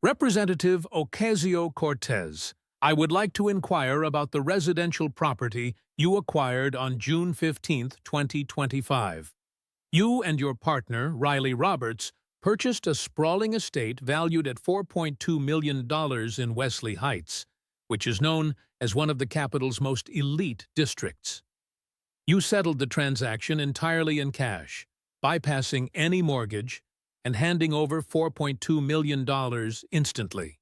Representative Ocasio-Cortez, I would like to inquire about the residential property you acquired on June 15, 2025. You and your partner, Riley Roberts, purchased a sprawling estate valued at $4.2 million in Wesley Heights, which is known as one of the capital's most elite districts. You settled the transaction entirely in cash, bypassing any mortgage and handing over $4.2 million instantly.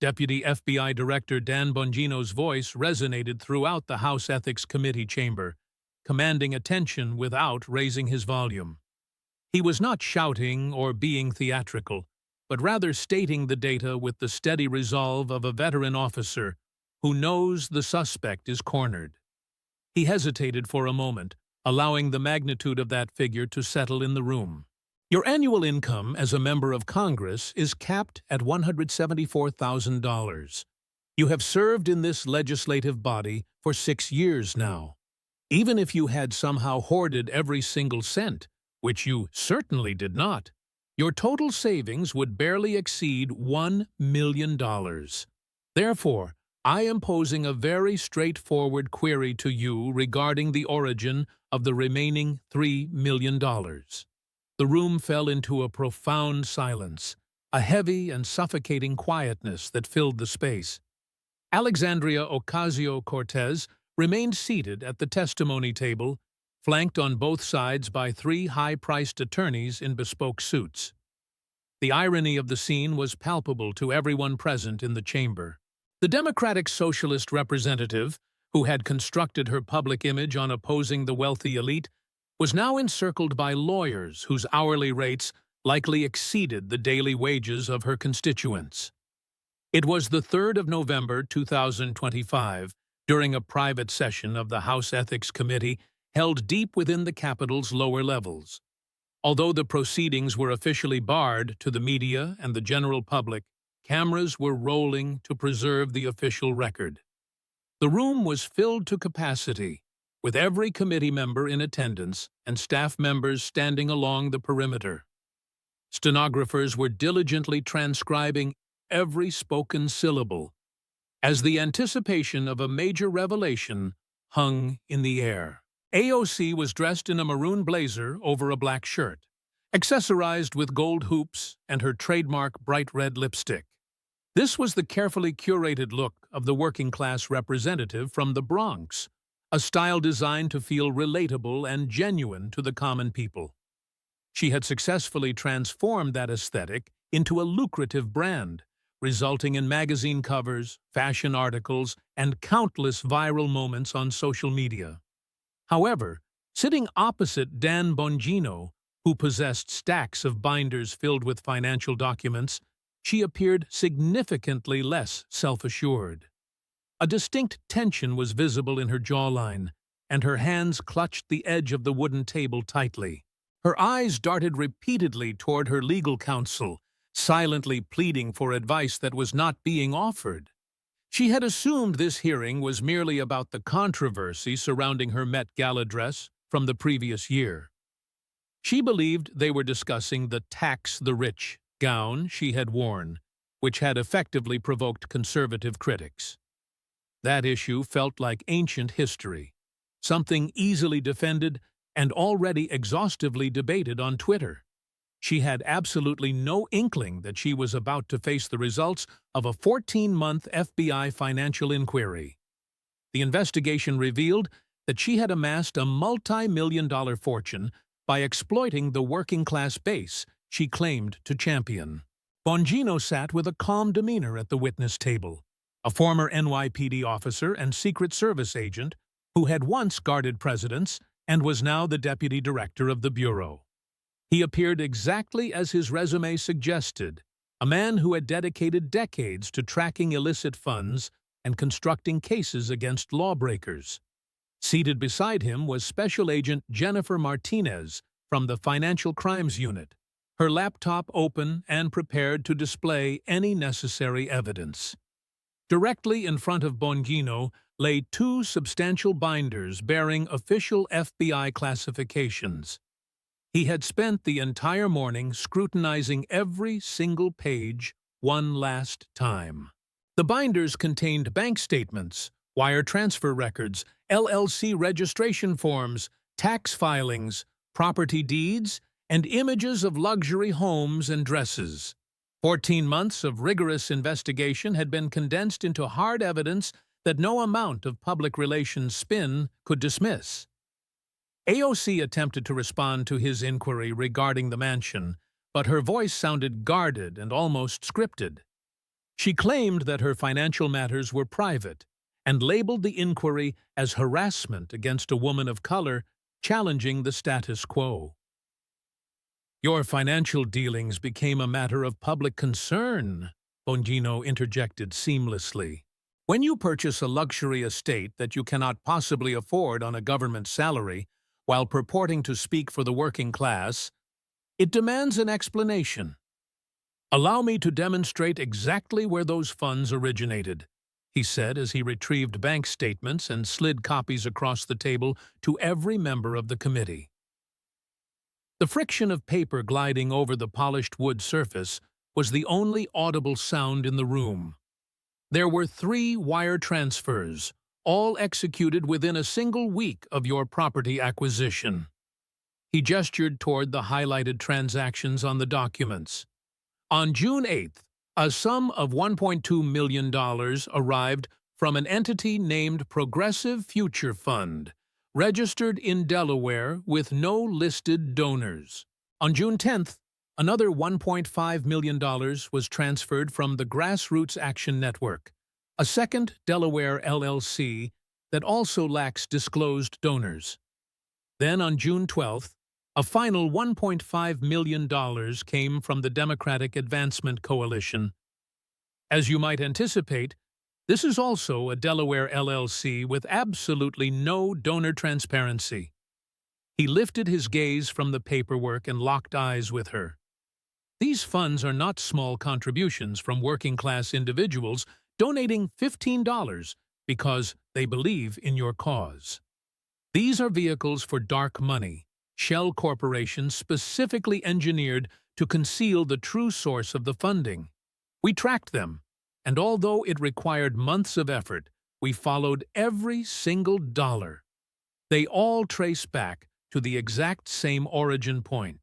Deputy FBI Director Dan Bongino's voice resonated throughout the House Ethics Committee chamber, commanding attention without raising his volume. He was not shouting or being theatrical, but rather stating the data with the steady resolve of a veteran officer who knows the suspect is cornered. He hesitated for a moment, allowing the magnitude of that figure to settle in the room. Your annual income as a member of Congress is capped at $174,000. You have served in this legislative body for 6 years now. Even if you had somehow hoarded every single cent, which you certainly did not, your total savings would barely exceed $1 million. Therefore, I am posing a very straightforward query to you regarding the origin of the remaining $3 million. The room fell into a profound silence, a heavy and suffocating quietness that filled the space. Alexandria Ocasio-Cortez remained seated at the testimony table, flanked on both sides by 3 high-priced attorneys in bespoke suits. The irony of the scene was palpable to everyone present in the chamber. The Democratic Socialist representative, who had constructed her public image on opposing the wealthy elite, was now encircled by lawyers whose hourly rates likely exceeded the daily wages of her constituents. It was the 3rd of November 2025, during a private session of the House Ethics Committee held deep within the Capitol's lower levels. Although the proceedings were officially barred to the media and the general public, cameras were rolling to preserve the official record. The room was filled to capacity, with every committee member in attendance and staff members standing along the perimeter. Stenographers were diligently transcribing every spoken syllable, as the anticipation of a major revelation hung in the air. AOC was dressed in a maroon blazer over a black shirt, accessorized with gold hoops and her trademark bright red lipstick. This was the carefully curated look of the working-class representative from the Bronx, a style designed to feel relatable and genuine to the common people. She had successfully transformed that aesthetic into a lucrative brand, resulting in magazine covers, fashion articles, and countless viral moments on social media. However, sitting opposite Dan Bongino, who possessed stacks of binders filled with financial documents, she appeared significantly less self-assured. A distinct tension was visible in her jawline, and her hands clutched the edge of the wooden table tightly. Her eyes darted repeatedly toward her legal counsel, silently pleading for advice that was not being offered. She had assumed this hearing was merely about the controversy surrounding her Met Gala dress from the previous year. She believed they were discussing the "Tax the Rich" gown she had worn, which had effectively provoked conservative critics. That issue felt like ancient history, something easily defended and already exhaustively debated on Twitter. She had absolutely no inkling that she was about to face the results of a 14-month FBI financial inquiry. The investigation revealed that she had amassed a multi-million-dollar fortune by exploiting the working-class base she claimed to champion. Bongino sat with a calm demeanor at the witness table, a former NYPD officer and Secret Service agent who had once guarded presidents and was now the deputy director of the Bureau. He appeared exactly as his resume suggested, a man who had dedicated decades to tracking illicit funds and constructing cases against lawbreakers. Seated beside him was Special Agent Jennifer Martinez from the Financial Crimes Unit, her laptop open and prepared to display any necessary evidence. Directly in front of Bongino lay 2 substantial binders bearing official FBI classifications. He had spent the entire morning scrutinizing every single page one last time. The binders contained bank statements, wire transfer records, LLC registration forms, tax filings, property deeds, and images of luxury homes and dresses. 14 months of rigorous investigation had been condensed into hard evidence that no amount of public relations spin could dismiss. AOC attempted to respond to his inquiry regarding the mansion, but her voice sounded guarded and almost scripted. She claimed that her financial matters were private and labeled the inquiry as harassment against a woman of color challenging the status quo. "Your financial dealings became a matter of public concern," Bongino interjected seamlessly. "When you purchase a luxury estate that you cannot possibly afford on a government salary while purporting to speak for the working class, it demands an explanation. Allow me to demonstrate exactly where those funds originated," he said as he retrieved bank statements and slid copies across the table to every member of the committee. The friction of paper gliding over the polished wood surface was the only audible sound in the room. There were 3 wire transfers, all executed within a single week of your property acquisition. He gestured toward the highlighted transactions on the documents. On June 8th, a sum of $1.2 million arrived from an entity named Progressive Future Fund, registered in Delaware with no listed donors. On June 10th, another $1.5 million was transferred from the Grassroots Action Network, a second Delaware LLC that also lacks disclosed donors. Then on June 12th, a final $1.5 million came from the Democratic Advancement Coalition. As you might anticipate, this is also a Delaware LLC with absolutely no donor transparency. He lifted his gaze from the paperwork and locked eyes with her. These funds are not small contributions from working-class individuals donating $15 because they believe in your cause. These are vehicles for dark money, shell corporations specifically engineered to conceal the true source of the funding. We tracked them, and although it required months of effort, we followed every single dollar. They all trace back to the exact same origin point.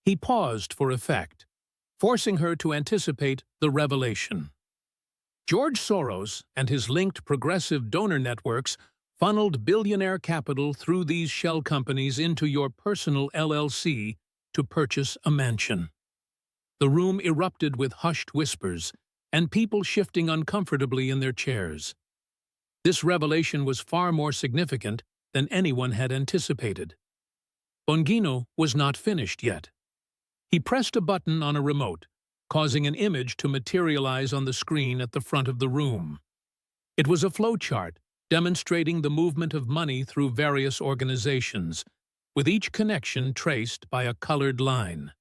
He paused for effect, forcing her to anticipate the revelation. George Soros and his linked progressive donor networks funneled billionaire capital through these shell companies into your personal LLC to purchase a mansion. The room erupted with hushed whispers and people shifting uncomfortably in their chairs. This revelation was far more significant than anyone had anticipated. Bongino was not finished yet. He pressed a button on a remote, causing an image to materialize on the screen at the front of the room. It was a flowchart demonstrating the movement of money through various organizations, with each connection traced by a colored line.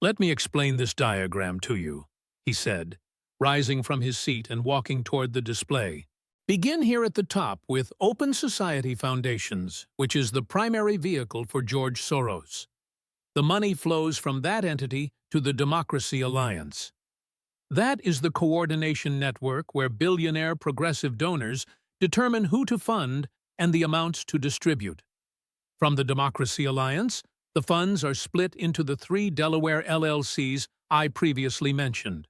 "Let me explain this diagram to you," he said, rising from his seat and walking toward the display. "Begin here at the top with Open Society Foundations, which is the primary vehicle for George Soros. The money flows from that entity to the Democracy Alliance. That is the coordination network where billionaire progressive donors determine who to fund and the amounts to distribute. From the Democracy Alliance, the funds are split into the 3 Delaware LLCs I previously mentioned.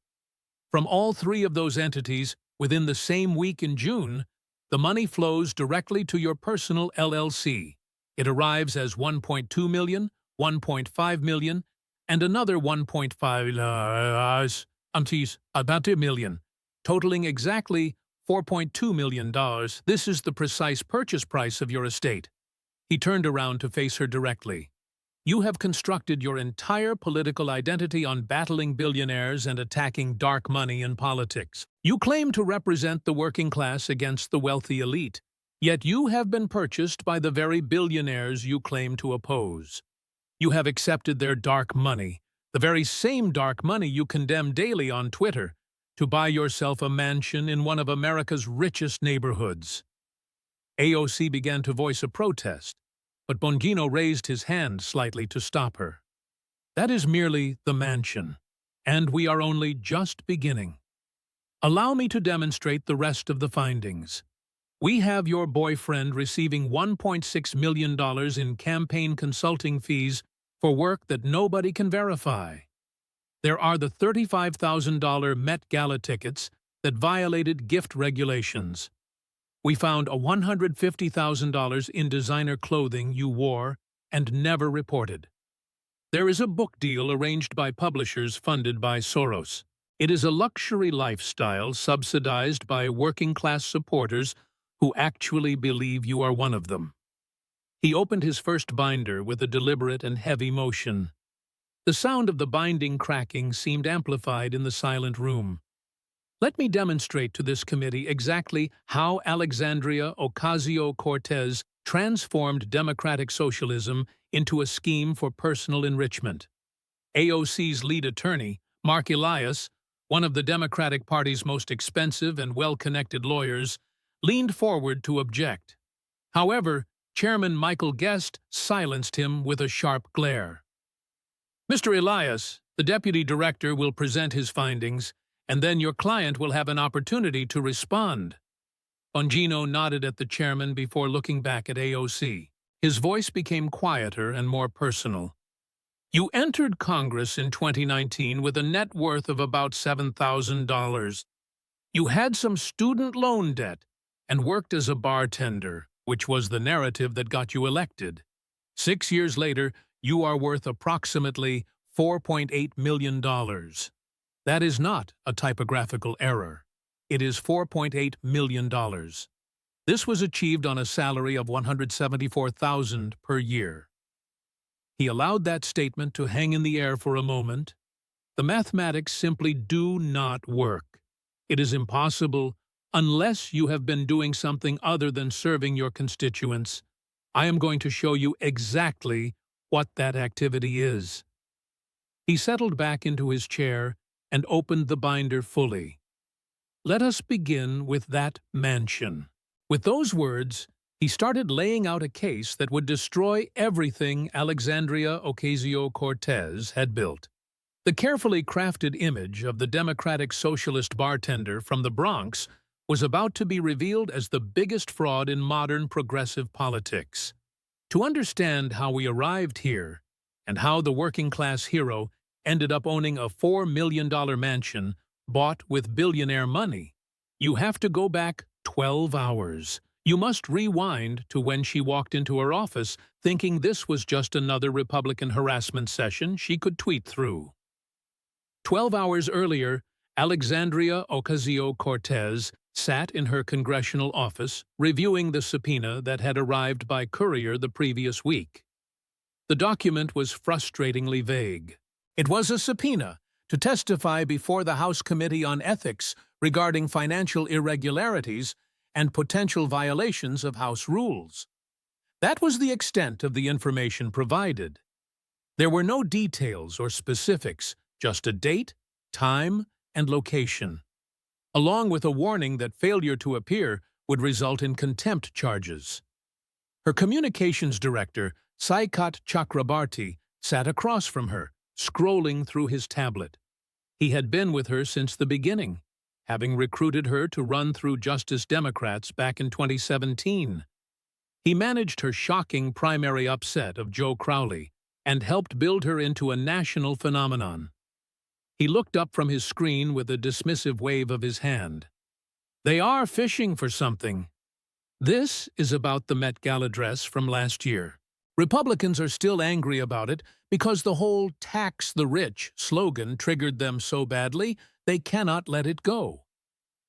From all 3 of those entities, within the same week in June, the money flows directly to your personal LLC. It arrives as $1.2 million, $1.5 million, and another about $1 million, totaling exactly $4.2 million. This is the precise purchase price of your estate." He turned around to face her directly. "You have constructed your entire political identity on battling billionaires and attacking dark money in politics. You claim to represent the working class against the wealthy elite, yet you have been purchased by the very billionaires you claim to oppose. You have accepted their dark money, the very same dark money you condemn daily on Twitter, to buy yourself a mansion in one of America's richest neighborhoods." AOC began to voice a protest, but Bongino raised his hand slightly to stop her. "That is merely the mansion. And we are only just beginning. Allow me to demonstrate the rest of the findings. We have your boyfriend receiving $1.6 million in campaign consulting fees for work that nobody can verify. There are the $35,000 Met Gala tickets that violated gift regulations. We found a $150,000 in designer clothing you wore and never reported. There is a book deal arranged by publishers funded by Soros. It is a luxury lifestyle subsidized by working-class supporters who actually believe you are one of them. He opened his first binder with a deliberate and heavy motion. The sound of the binding cracking seemed amplified in the silent room. Let me demonstrate to this committee exactly how Alexandria Ocasio-Cortez transformed democratic socialism into a scheme for personal enrichment. AOC's lead attorney, Mark Elias, one of the Democratic Party's most expensive and well-connected lawyers, leaned forward to object. However, Chairman Michael Guest silenced him with a sharp glare. Mr. Elias, the deputy director will present his findings, and then your client will have an opportunity to respond. Bongino nodded at the chairman before looking back at AOC. His voice became quieter and more personal. You entered Congress in 2019 with a net worth of about $7,000. You had some student loan debt and worked as a bartender, which was the narrative that got you elected. 6 years later, you are worth approximately $4.8 million. That is not a typographical error. It is $4.8 million. This was achieved on a salary of $174,000 per year. He allowed that statement to hang in the air for a moment. The mathematics simply do not work. It is impossible unless you have been doing something other than serving your constituents. I am going to show you exactly what that activity is. He settled back into his chair and opened the binder fully. Let us begin with that mansion. With those words, he started laying out a case that would destroy everything Alexandria Ocasio-Cortez had built. The carefully crafted image of the Democratic Socialist bartender from the Bronx was about to be revealed as the biggest fraud in modern progressive politics. To understand how we arrived here, and how the working-class hero ended up owning a $4 million mansion bought with billionaire money, you have to go back 12 hours. You must rewind to when she walked into her office thinking this was just another Republican harassment session she could tweet through. 12 hours earlier, Alexandria Ocasio-Cortez sat in her congressional office reviewing the subpoena that had arrived by courier the previous week. The document was frustratingly vague. It was a subpoena to testify before the House Committee on Ethics regarding financial irregularities and potential violations of House rules. That was the extent of the information provided. There were no details or specifics, just a date, time, and location, along with a warning that failure to appear would result in contempt charges. Her communications director, Saikat Chakrabarti, sat across from her, scrolling through his tablet. He had been with her since the beginning, having recruited her to run through Justice Democrats back in 2017. He managed her shocking primary upset of Joe Crowley and helped build her into a national phenomenon. He looked up from his screen with a dismissive wave of his hand. They are fishing for something. This is about the Met Gala dress from last year. Republicans are still angry about it because the whole "tax the rich" slogan triggered them so badly they cannot let it go.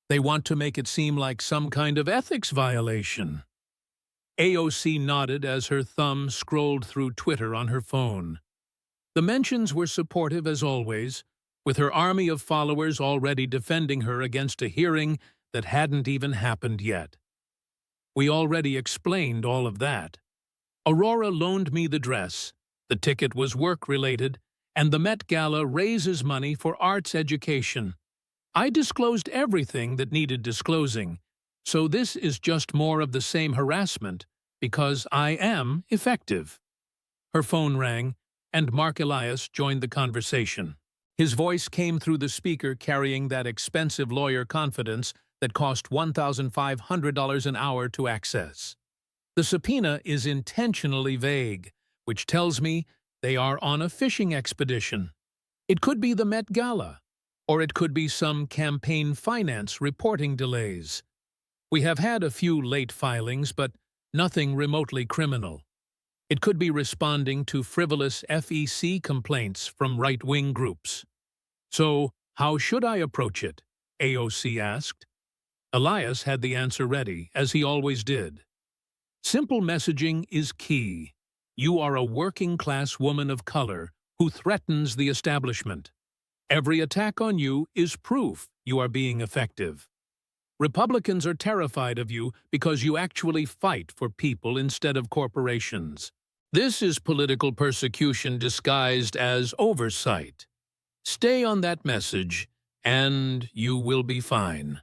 They want to make it seem like some kind of ethics violation. AOC nodded as her thumb scrolled through Twitter on her phone. The mentions were supportive as always, with her army of followers already defending her against a hearing that hadn't even happened yet. We already explained all of that. Aurora loaned me the dress, the ticket was work-related, and the Met Gala raises money for arts education. I disclosed everything that needed disclosing, so this is just more of the same harassment because I am effective. Her phone rang, and Mark Elias joined the conversation. His voice came through the speaker carrying that expensive lawyer confidence that cost $1,500 an hour to access. The subpoena is intentionally vague, which tells me they are on a fishing expedition. It could be the Met Gala, or it could be some campaign finance reporting delays. We have had a few late filings, but nothing remotely criminal. It could be responding to frivolous FEC complaints from right-wing groups. So, how should I approach it? AOC asked. Elias had the answer ready, as he always did. Simple messaging is key. You are a working-class woman of color who threatens the establishment. Every attack on you is proof you are being effective. Republicans are terrified of you because you actually fight for people instead of corporations. This is political persecution disguised as oversight. Stay on that message, and you will be fine.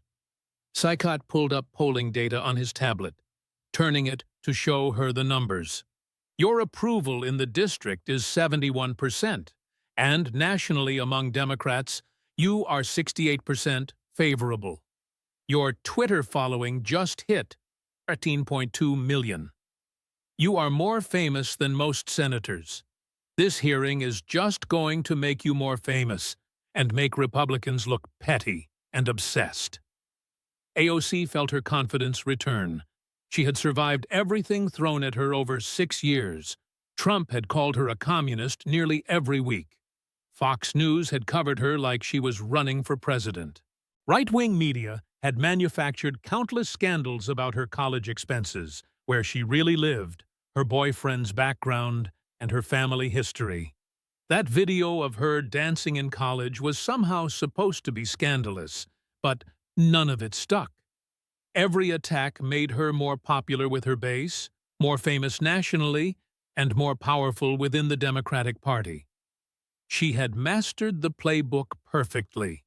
Sykot pulled up polling data on his tablet, turning it to show her the numbers. Your approval in the district is 71%, and nationally among Democrats, you are 68% favorable. Your Twitter following just hit 13.2 million. You are more famous than most senators. This hearing is just going to make you more famous and make Republicans look petty and obsessed. AOC felt her confidence return. She had survived everything thrown at her over 6 years. Trump had called her a communist nearly every week. Fox News had covered her like she was running for president. Right-wing media had manufactured countless scandals about her college expenses, where she really lived, her boyfriend's background, and her family history. That video of her dancing in college was somehow supposed to be scandalous, but none of it stuck. Every attack made her more popular with her base, more famous nationally, and more powerful within the Democratic Party. She had mastered the playbook perfectly.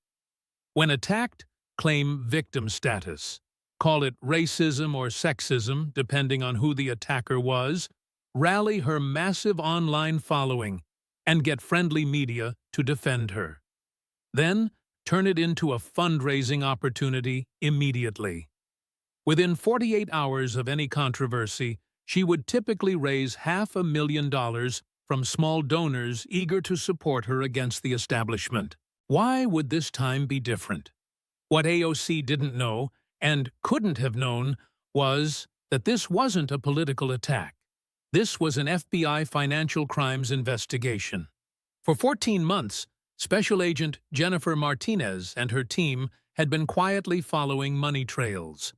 When attacked, claim victim status. Call it racism or sexism, depending on who the attacker was. Rally her massive online following and get friendly media to defend her. Then, turn it into a fundraising opportunity immediately. Within 48 hours of any controversy, she would typically raise $500,000 from small donors eager to support her against the establishment. Why would this time be different? What AOC didn't know, and couldn't have known, was that this wasn't a political attack. This was an FBI financial crimes investigation. For 14 months, Special Agent Jennifer Martinez and her team had been quietly following money trails.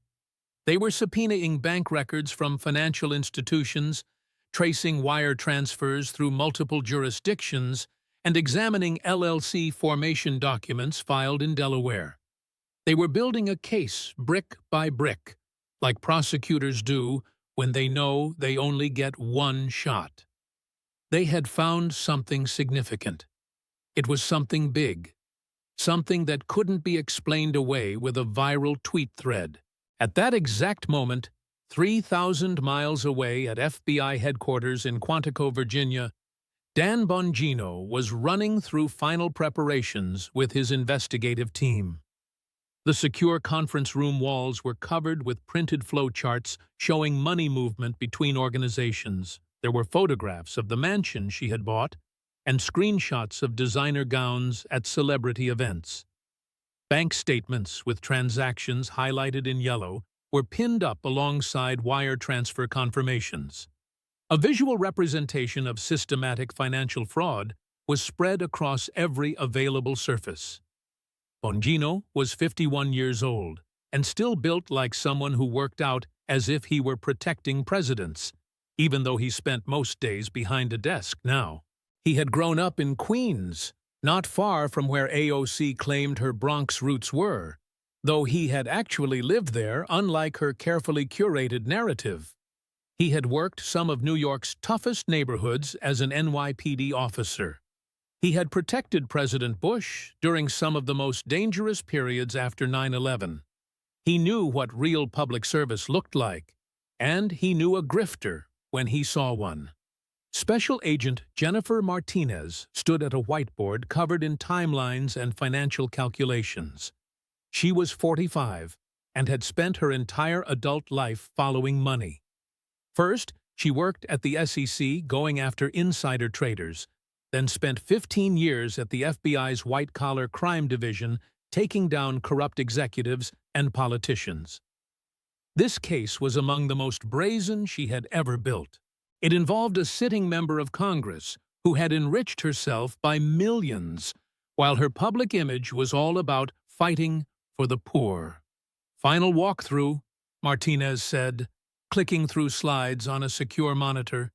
They were subpoenaing bank records from financial institutions, tracing wire transfers through multiple jurisdictions, and examining LLC formation documents filed in Delaware. They were building a case brick by brick, like prosecutors do when they know they only get one shot. They had found something significant. It was something big, something that couldn't be explained away with a viral tweet thread. At that exact moment, 3,000 miles away at FBI headquarters in Quantico, Virginia, Dan Bongino was running through final preparations with his investigative team. The secure conference room walls were covered with printed flowcharts showing money movement between organizations. There were photographs of the mansion she had bought and screenshots of designer gowns at celebrity events. Bank statements with transactions highlighted in yellow were pinned up alongside wire transfer confirmations. A visual representation of systematic financial fraud was spread across every available surface. Bongino was 51 years old and still built like someone who worked out as if he were protecting presidents, even though he spent most days behind a desk now. He had grown up in Queens, not far from where AOC claimed her Bronx roots were, though he had actually lived there, unlike her carefully curated narrative. He had worked some of New York's toughest neighborhoods as an NYPD officer. He had protected President Bush during some of the most dangerous periods after 9/11. He knew what real public service looked like, and he knew a grifter when he saw one. Special Agent Jennifer Martinez stood at a whiteboard covered in timelines and financial calculations. She was 45 and had spent her entire adult life following money. First, she worked at the SEC going after insider traders, then spent 15 years at the FBI's white-collar crime division taking down corrupt executives and politicians. This case was among the most brazen she had ever built. It involved a sitting member of Congress who had enriched herself by millions, while her public image was all about fighting for the poor. "Final walkthrough," Martinez said, clicking through slides on a secure monitor.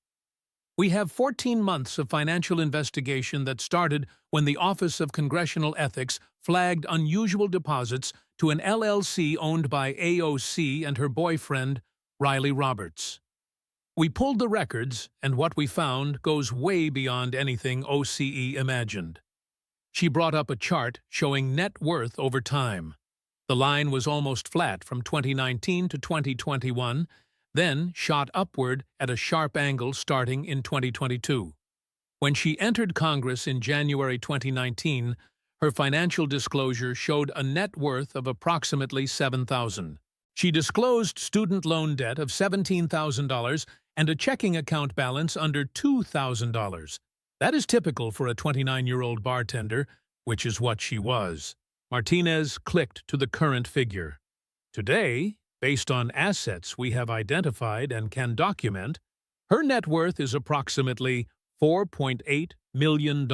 "We have 14 months of financial investigation that started when the Office of Congressional Ethics flagged unusual deposits to an LLC owned by AOC and her boyfriend, Riley Roberts. We pulled the records, and what we found goes way beyond anything OCE imagined." She brought up a chart showing net worth over time. The line was almost flat from 2019 to 2021, then shot upward at a sharp angle starting in 2022. When she entered Congress in January 2019, her financial disclosure showed a net worth of approximately $7,000. She disclosed student loan debt of $17,000 and a checking account balance under $2,000. That is typical for a 29-year-old bartender, which is what she was. Martinez clicked to the current figure. Today, based on assets we have identified and can document, her net worth is approximately $4.8 million.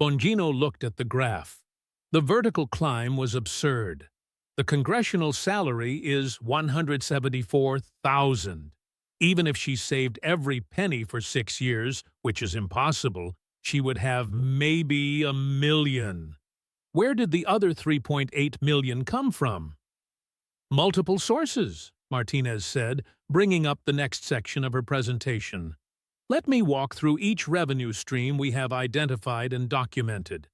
Bongino looked at the graph. The vertical climb was absurd. The congressional salary is $174,000. Even if she saved every penny for 6 years, which is impossible, she would have maybe $1 million. Where did the other $3.8 million come from? "Multiple sources," Martinez said, bringing up the next section of her presentation. "Let me walk through each revenue stream we have identified and documented."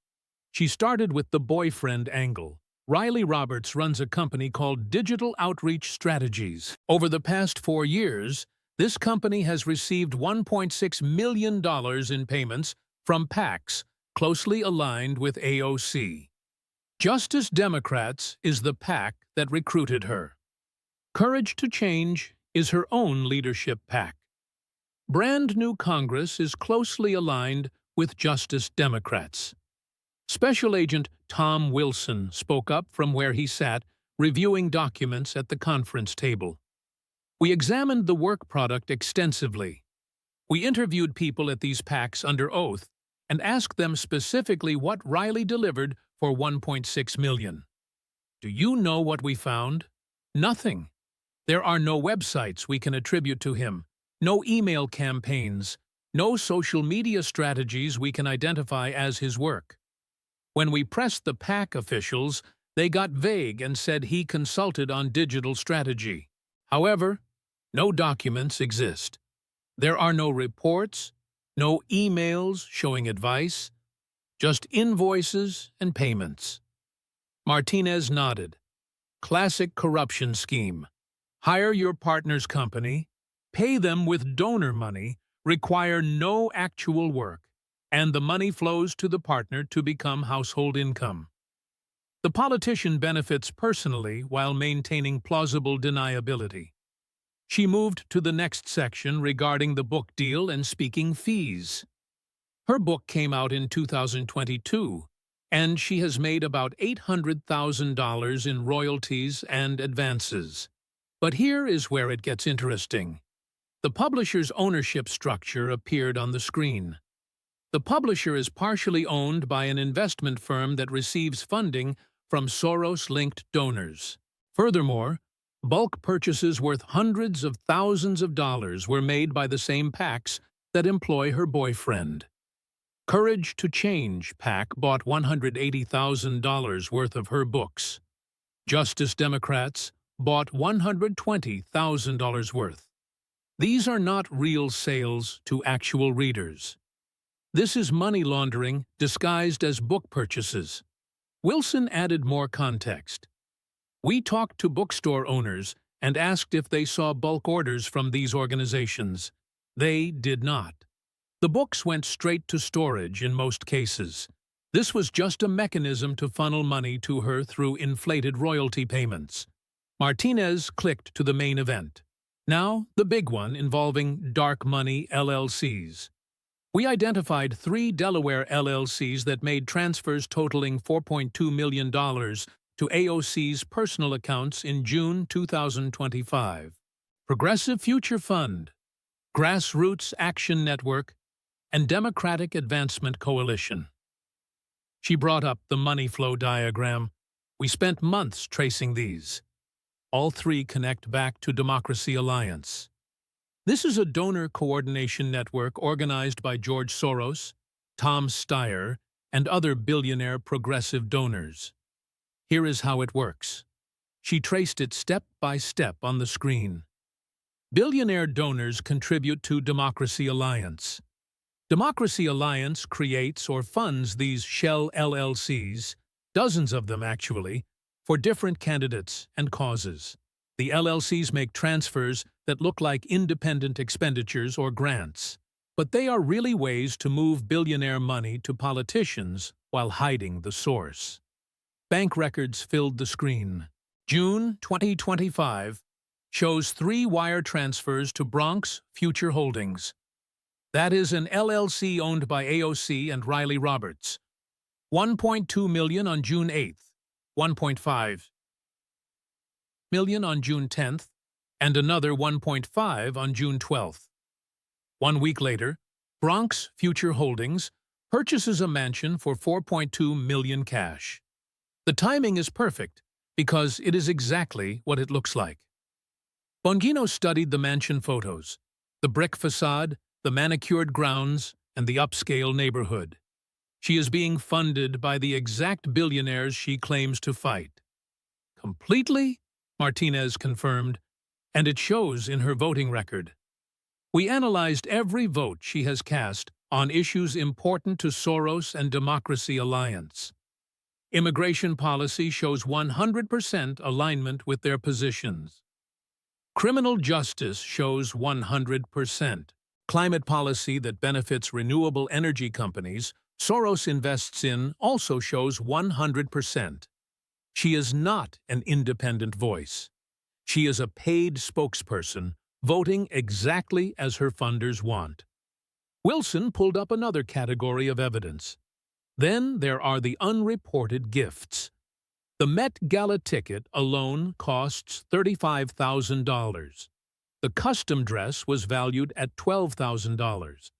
She started with the boyfriend angle. Riley Roberts runs a company called Digital Outreach Strategies. Over the past 4 years, this company has received $1.6 million in payments from PACs closely aligned with AOC. Justice Democrats is the PAC that recruited her. Courage to Change is her own leadership PAC. Brand New Congress is closely aligned with Justice Democrats. Special Agent Tom Wilson spoke up from where he sat, reviewing documents at the conference table. "We examined the work product extensively. We interviewed people at these PACs under oath and asked them specifically what Riley delivered for $1.6 million. Do you know what we found? Nothing. There are no websites we can attribute to him, no email campaigns, no social media strategies we can identify as his work. When we pressed the PAC officials, they got vague and said he consulted on digital strategy. However, no documents exist. There are no reports, no emails showing advice, just invoices and payments." Martinez nodded. "Classic corruption scheme. Hire your partner's company, pay them with donor money, require no actual work, and the money flows to the partner to become household income. The politician benefits personally while maintaining plausible deniability." She moved to the next section regarding the book deal and speaking fees. Her book came out in 2022, and she has made about $800,000 in royalties and advances. But here is where it gets interesting. The publisher's ownership structure appeared on the screen. The publisher is partially owned by an investment firm that receives funding from Soros-linked donors. Furthermore, bulk purchases worth hundreds of thousands of dollars were made by the same PACs that employ her boyfriend. Courage to Change PAC bought $180,000 worth of her books. Justice Democrats bought $120,000 worth. These are not real sales to actual readers. This is money laundering disguised as book purchases. Wilson added more context. "We talked to bookstore owners and asked if they saw bulk orders from these organizations. They did not. The books went straight to storage in most cases. This was just a mechanism to funnel money to her through inflated royalty payments. Martinez clicked to the main event. Now, the big one involving dark money LLCs. We identified 3 Delaware LLCs that made transfers totaling $4.2 million to AOC's personal accounts in June 2025. Progressive Future Fund, Grassroots Action Network, and Democratic Advancement Coalition. She brought up the money flow diagram. We spent months tracing these. All 3 connect back to Democracy Alliance. This is a donor coordination network organized by George Soros, Tom Steyer, and other billionaire progressive donors. Here is how it works. She traced it step by step on the screen. Billionaire donors contribute to Democracy Alliance. Democracy Alliance creates or funds these shell LLCs, dozens of them actually, for different candidates and causes. The LLCs make transfers that look like independent expenditures or grants, but they are really ways to move billionaire money to politicians while hiding the source. Bank records filled the screen. June 2025 shows 3 wire transfers to Bronx Future Holdings. That is an LLC owned by AOC and Riley Roberts. $1.2 million on June 8th, $1.5 million on June 10th, and another $1.5 on June 12th. 1 week later, Bronx Future Holdings purchases a mansion for $4.2 million cash. The timing is perfect because it is exactly what it looks like. Bongino studied the mansion photos, the brick facade, the manicured grounds, and the upscale neighborhood. She is being funded by the exact billionaires she claims to fight. Completely? Martinez confirmed, and it shows in her voting record. We analyzed every vote she has cast on issues important to Soros and Democracy Alliance. Immigration policy shows 100% alignment with their positions. Criminal justice shows 100%. Climate policy that benefits renewable energy companies Soros invests in also shows 100%. She is not an independent voice. She is a paid spokesperson, voting exactly as her funders want. Wilson pulled up another category of evidence. Then there are the unreported gifts. The Met Gala ticket alone costs $35,000. The custom dress was valued at $12,000.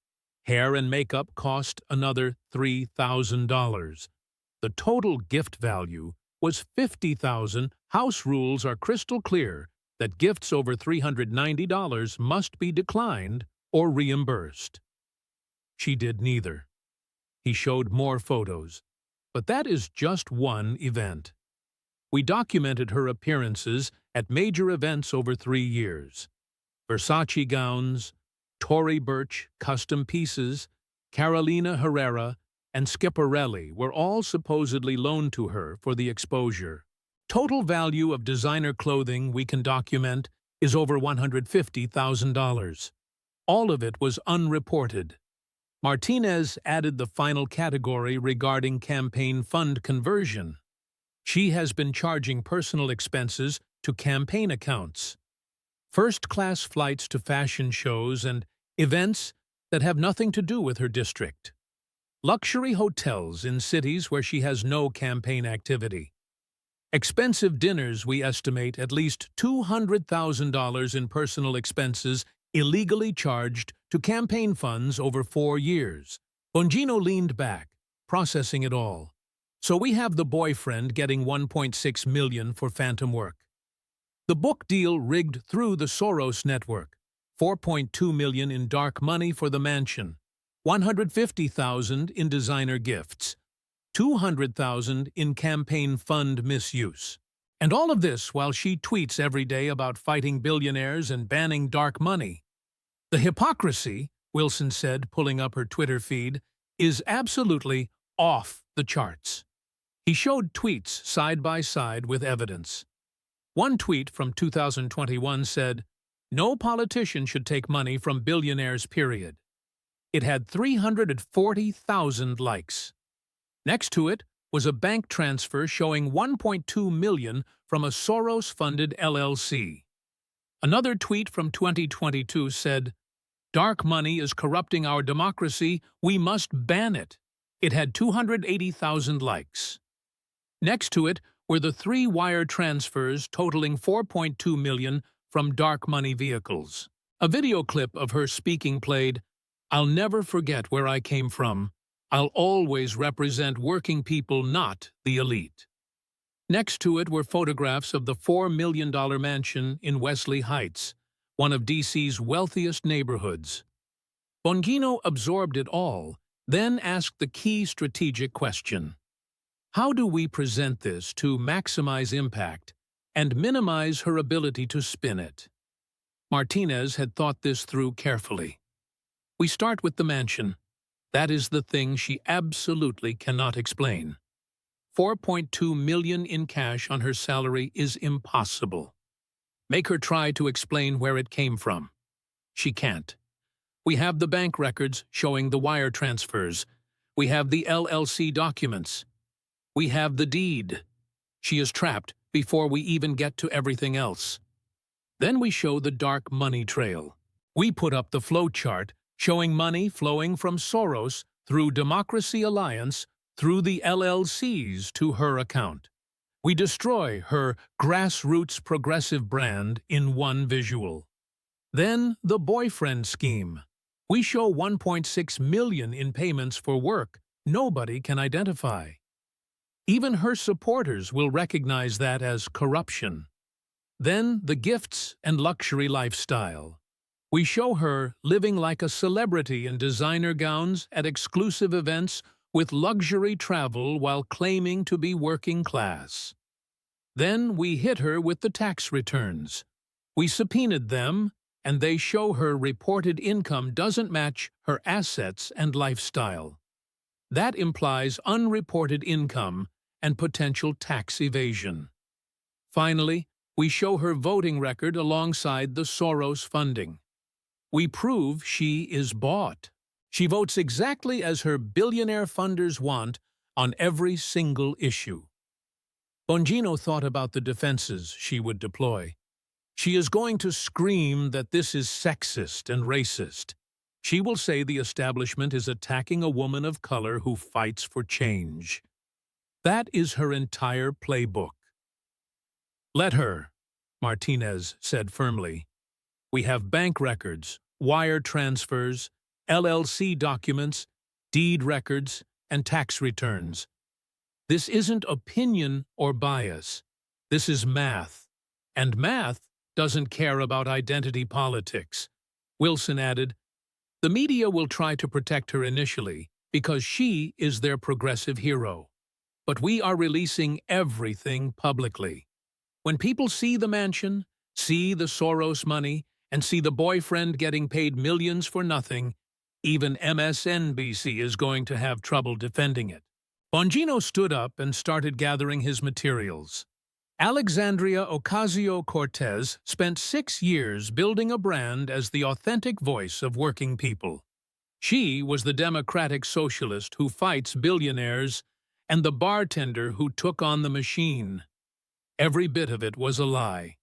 Hair and makeup cost another $3,000. The total gift value was $50,000. House rules are crystal clear that gifts over $390 must be declined or reimbursed. She did neither. He showed more photos, but that is just one event. We documented her appearances at major events over 3 years. Versace gowns, Tory Burch custom pieces, Carolina Herrera, and Schiaparelli were all supposedly loaned to her for the exposure. Total value of designer clothing we can document is over $150,000. All of it was unreported. Martinez added the final category regarding campaign fund conversion. She has been charging personal expenses to campaign accounts, first-class flights to fashion shows and events that have nothing to do with her district, luxury hotels in cities where she has no campaign activity, expensive dinners. We estimate at least $200,000 in personal expenses illegally charged to campaign funds over 4 years. Bongino leaned back, processing it all. So we have the boyfriend getting $1.6 million for phantom work. The book deal rigged through the Soros network, $4.2 million in dark money for the mansion, $150,000 in designer gifts, $200,000 in campaign fund misuse. And all of this while she tweets every day about fighting billionaires and banning dark money. The hypocrisy, Wilson said, pulling up her Twitter feed, is absolutely off the charts. He showed tweets side by side with evidence. One tweet from 2021 said, No politician should take money from billionaires, period. It had 340,000 likes. Next to it was a bank transfer showing 1.2 million from a Soros-funded LLC. Another tweet from 2022 said, "Dark money is corrupting our democracy. We must ban it." It had 280,000 likes. Next to it were the 3 wire transfers totaling 4.2 million from dark money vehicles. A video clip of her speaking played, "I'll never forget where I came from. I'll always represent working people, not the elite." Next to it were photographs of the $4 million mansion in Wesley Heights, one of D.C.'s wealthiest neighborhoods. Bongino absorbed it all, then asked the key strategic question. How do we present this to maximize impact and minimize her ability to spin it? Martinez had thought this through carefully. We start with the mansion. That is the thing she absolutely cannot explain. 4.2 million in cash on her salary is impossible. Make her try to explain where it came from. She can't. We have the bank records showing the wire transfers. We have the LLC documents. We have the deed. She is trapped before we even get to everything else. Then we show the dark money trail. We put up the flow chart showing money flowing from Soros through Democracy Alliance through the LLCs to her account. We destroy her grassroots progressive brand in one visual. Then the boyfriend scheme. We show 1.6 million in payments for work nobody can identify. Even her supporters will recognize that as corruption. Then the gifts and luxury lifestyle. We show her living like a celebrity in designer gowns at exclusive events with luxury travel while claiming to be working class. Then we hit her with the tax returns. We subpoenaed them, and they show her reported income doesn't match her assets and lifestyle. That implies unreported income and potential tax evasion. Finally, we show her voting record alongside the Soros funding. We prove she is bought. She votes exactly as her billionaire funders want on every single issue. Bongino thought about the defenses she would deploy. She is going to scream that this is sexist and racist. She will say the establishment is attacking a woman of color who fights for change. That is her entire playbook. Let her, Martinez said firmly. We have bank records, wire transfers, LLC documents, deed records, and tax returns. This isn't opinion or bias. This is math. And math doesn't care about identity politics. Wilson added, the media will try to protect her initially because she is their progressive hero. But we are releasing everything publicly. When people see the mansion, see the Soros money, and see the boyfriend getting paid millions for nothing, even MSNBC is going to have trouble defending it. Bongino stood up and started gathering his materials. Alexandria Ocasio-Cortez spent 6 years building a brand as the authentic voice of working people. She was the democratic socialist who fights billionaires and the bartender who took on the machine. Every bit of it was a lie.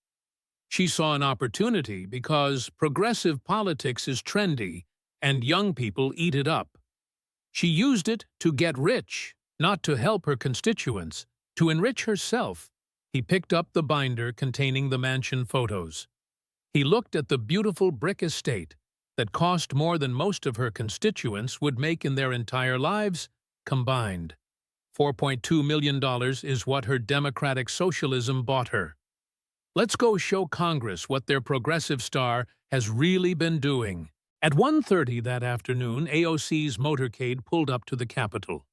She saw an opportunity because progressive politics is trendy and young people eat it up. She used it to get rich, not to help her constituents, to enrich herself. He picked up the binder containing the mansion photos. He looked at the beautiful brick estate that cost more than most of her constituents would make in their entire lives combined. $4.2 million is what her democratic socialism bought her. Let's go show Congress what their progressive star has really been doing. At 1:30 that afternoon, AOC's motorcade pulled up to the Capitol.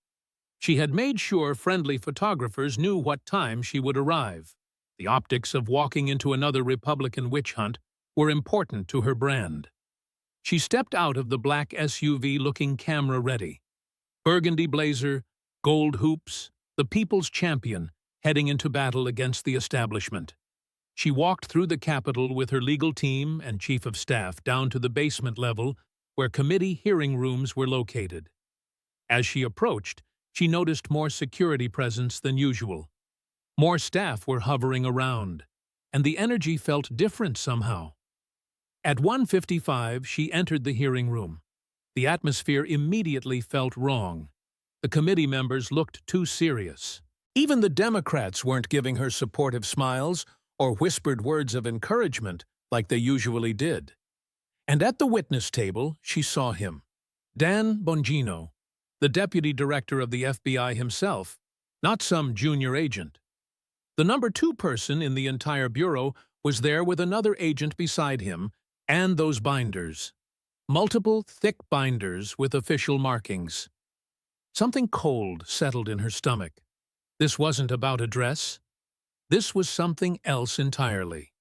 She had made sure friendly photographers knew what time she would arrive. The optics of walking into another Republican witch hunt were important to her brand. She stepped out of the black SUV looking camera-ready. Burgundy blazer, gold hoops, the people's champion, heading into battle against the establishment. she walked through the Capitol with her legal team and chief of staff down to the basement level where committee hearing rooms were located. As she approached, she noticed more security presence than usual. More staff were hovering around, and the energy felt different somehow. At 1:55, she entered the hearing room. The atmosphere immediately felt wrong. The committee members looked too serious. Even the Democrats weren't giving her supportive smiles or whispered words of encouragement like they usually did. And at the witness table, she saw him, Dan Bongino, the deputy director of the FBI himself, not some junior agent. The number 2 person in the entire bureau was there with another agent beside him and those binders. Multiple thick binders with official markings. Something cold settled in her stomach. This wasn't about a dress. This was something else entirely.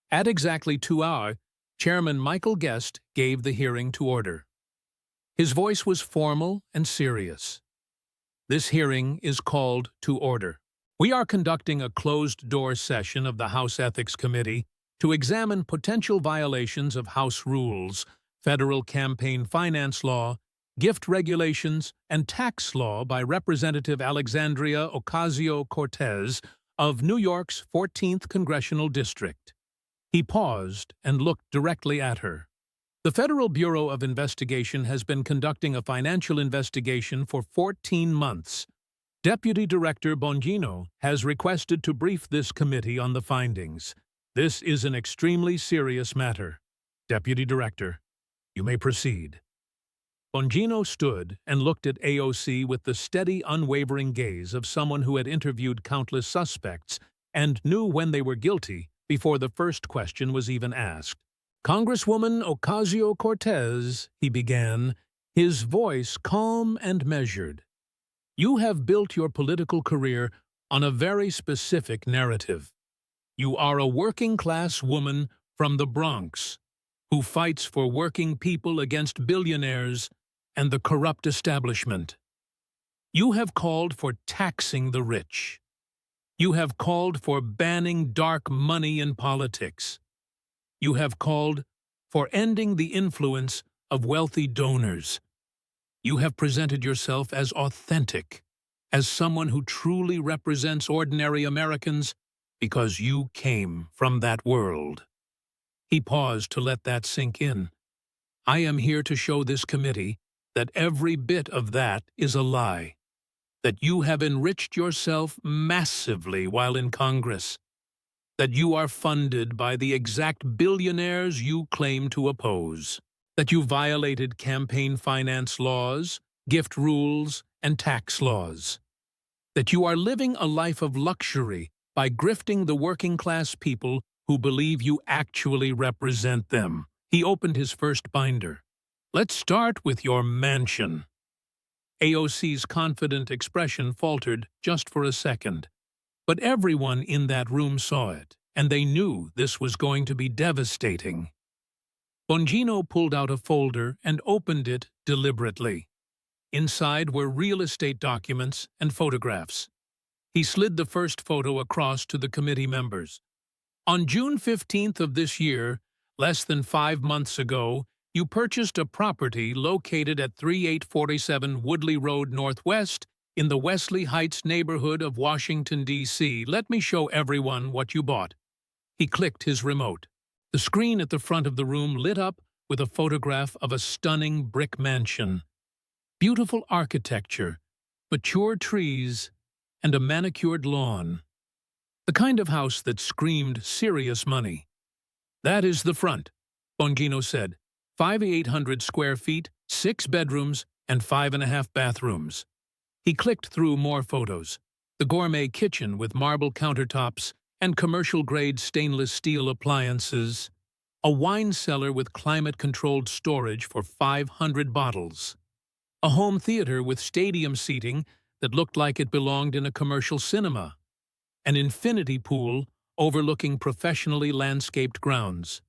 At exactly 2 hours, Chairman Michael Guest gave the hearing to order. His voice was formal and serious. This hearing is called to order. We are conducting a closed-door session of the House Ethics Committee to examine potential violations of House rules, federal campaign finance law, gift regulations, and tax law by Representative Alexandria Ocasio-Cortez of New York's 14th Congressional District. He paused and looked directly at her. The Federal Bureau of Investigation has been conducting a financial investigation for 14 months. Deputy Director Bongino has requested to brief this committee on the findings. This is an extremely serious matter. Deputy Director, you may proceed. Bongino stood and looked at AOC with the steady, unwavering gaze of someone who had interviewed countless suspects and knew when they were guilty before the first question was even asked. Congresswoman Ocasio-Cortez, he began, his voice calm and measured. You have built your political career on a very specific narrative. You are a working-class woman from the Bronx who fights for working people against billionaires and the corrupt establishment. You have called for taxing the rich. You have called for banning dark money in politics. You have called for ending the influence of wealthy donors. You have presented yourself as authentic, as someone who truly represents ordinary Americans because you came from that world. He paused to let that sink in. I am here to show this committee that every bit of that is a lie, that you have enriched yourself massively while in Congress, that you are funded by the exact billionaires you claim to oppose, that you violated campaign finance laws, gift rules, and tax laws, that you are living a life of luxury by grifting the working-class people who believe you actually represent them. He opened his first binder. Let's start with your mansion. AOC's confident expression faltered just for a second. But everyone in that room saw it, and they knew this was going to be devastating. Bongino pulled out a folder and opened it deliberately. Inside were real estate documents and photographs. He slid the first photo across to the committee members. On June 15th of this year, less than 5 months ago, you purchased a property located at 3847 Woodley Road Northwest in the Wesley Heights neighborhood of Washington, D.C. Let me show everyone what you bought. He clicked his remote. The screen at the front of the room lit up with a photograph of a stunning brick mansion. Beautiful architecture, mature trees, and a manicured lawn. The kind of house that screamed serious money. That is the front, Bongino said. 5,800 square feet, 6 bedrooms, and 5.5 bathrooms. He clicked through more photos. The gourmet kitchen with marble countertops and commercial-grade stainless steel appliances. A wine cellar with climate-controlled storage for 500 bottles. A home theater with stadium seating that looked like it belonged in a commercial cinema. An infinity pool overlooking professionally landscaped grounds.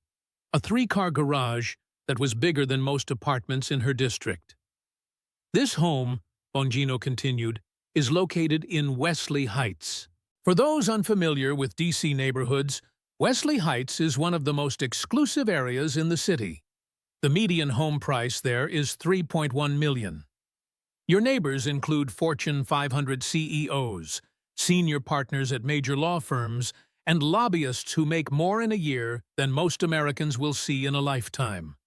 A 3-car garage that was bigger than most apartments in her district. This home, Bongino continued, is located in Wesley Heights. For those unfamiliar with D.C. neighborhoods, Wesley Heights is one of the most exclusive areas in the city. The median home price there is $3.1 million. Your neighbors include Fortune 500 CEOs, senior partners at major law firms, and lobbyists who make more in a year than most Americans will see in a lifetime.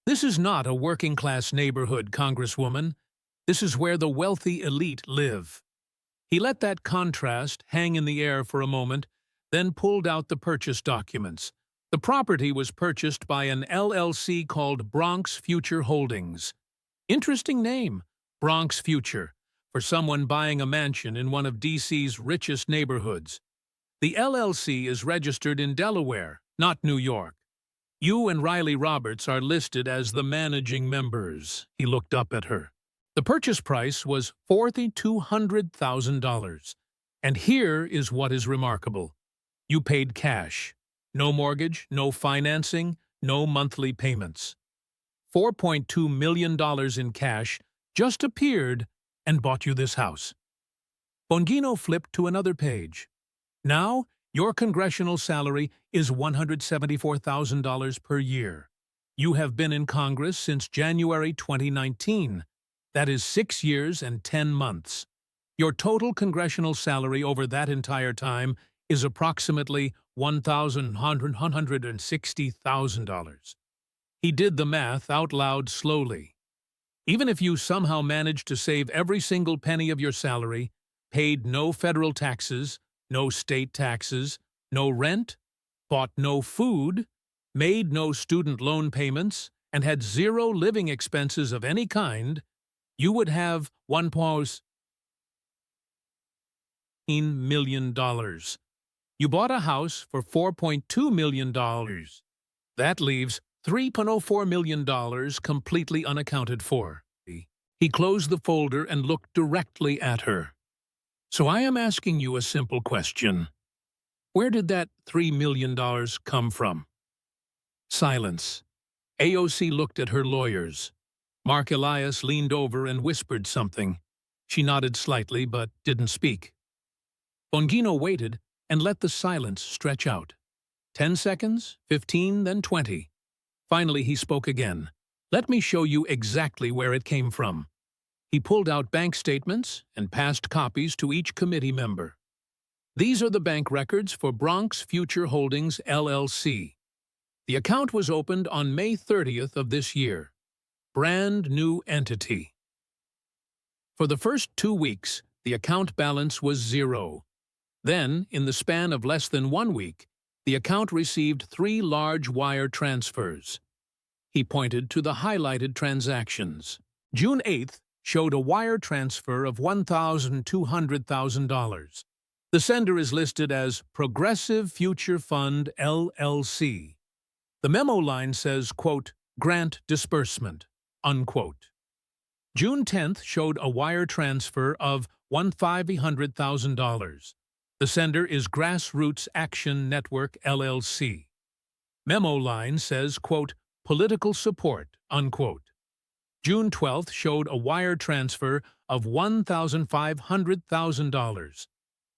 This is not a working-class neighborhood, Congresswoman. This is where the wealthy elite live. He let that contrast hang in the air for a moment, then pulled out the purchase documents. The property was purchased by an LLC called Bronx Future Holdings. Interesting name, Bronx Future, for someone buying a mansion in one of D.C.'s richest neighborhoods. The LLC is registered in Delaware, not New York. You and Riley Roberts are listed as the managing members. He looked up at her. The purchase price was $4,200,000. And here is what is remarkable. You paid cash. No mortgage, no financing, no monthly payments. $4.2 million in cash just appeared and bought you this house. Bongino flipped to another page. Now, your congressional salary is $174,000 per year. You have been in Congress since January 2019. That is 6 years and 10 months. Your total congressional salary over that entire time is approximately $160,000. He did the math out loud slowly. Even if you somehow managed to save every single penny of your salary, paid no federal taxes, no state taxes, no rent, bought no food, made no student loan payments, and had zero living expenses of any kind, you would have $1.1 million. You bought a house for $4.2 million. That leaves $3.04 million completely unaccounted for. He closed the folder and looked directly at her. So I am asking you a simple question. Where did that $3 million come from? Silence. AOC looked at her lawyers. Mark Elias leaned over and whispered something. She nodded slightly but didn't speak. Bongino waited and let the silence stretch out. 10 seconds, 15, then 20. Finally, he spoke again. Let me show you exactly where it came from. He pulled out bank statements and passed copies to each committee member. These are the bank records for Bronx Future Holdings, LLC. The account was opened on May 30th of this year. Brand new entity. For the first 2 weeks, the account balance was $0. Then, in the span of less than 1 week, the account received 3 large wire transfers. He pointed to the highlighted transactions. June 8th showed a wire transfer of $1,200,000. The sender is listed as Progressive Future Fund, LLC. The memo line says, quote, grant disbursement, unquote. June 10th showed a wire transfer of $1,500,000. The sender is Grassroots Action Network, LLC. Memo line says, quote, political support, unquote. June 12th showed a wire transfer of $1,500,000.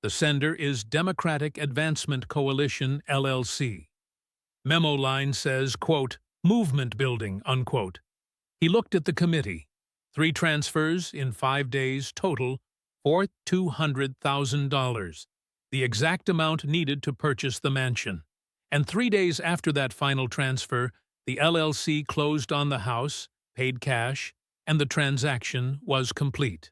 The sender is Democratic Advancement Coalition, LLC. Memo line says, quote, movement building, unquote. He looked at the committee. 3 transfers in 5 days total for $200,000, the exact amount needed to purchase the mansion. And 3 days after that final transfer, the LLC closed on the house, paid cash, and the transaction was complete.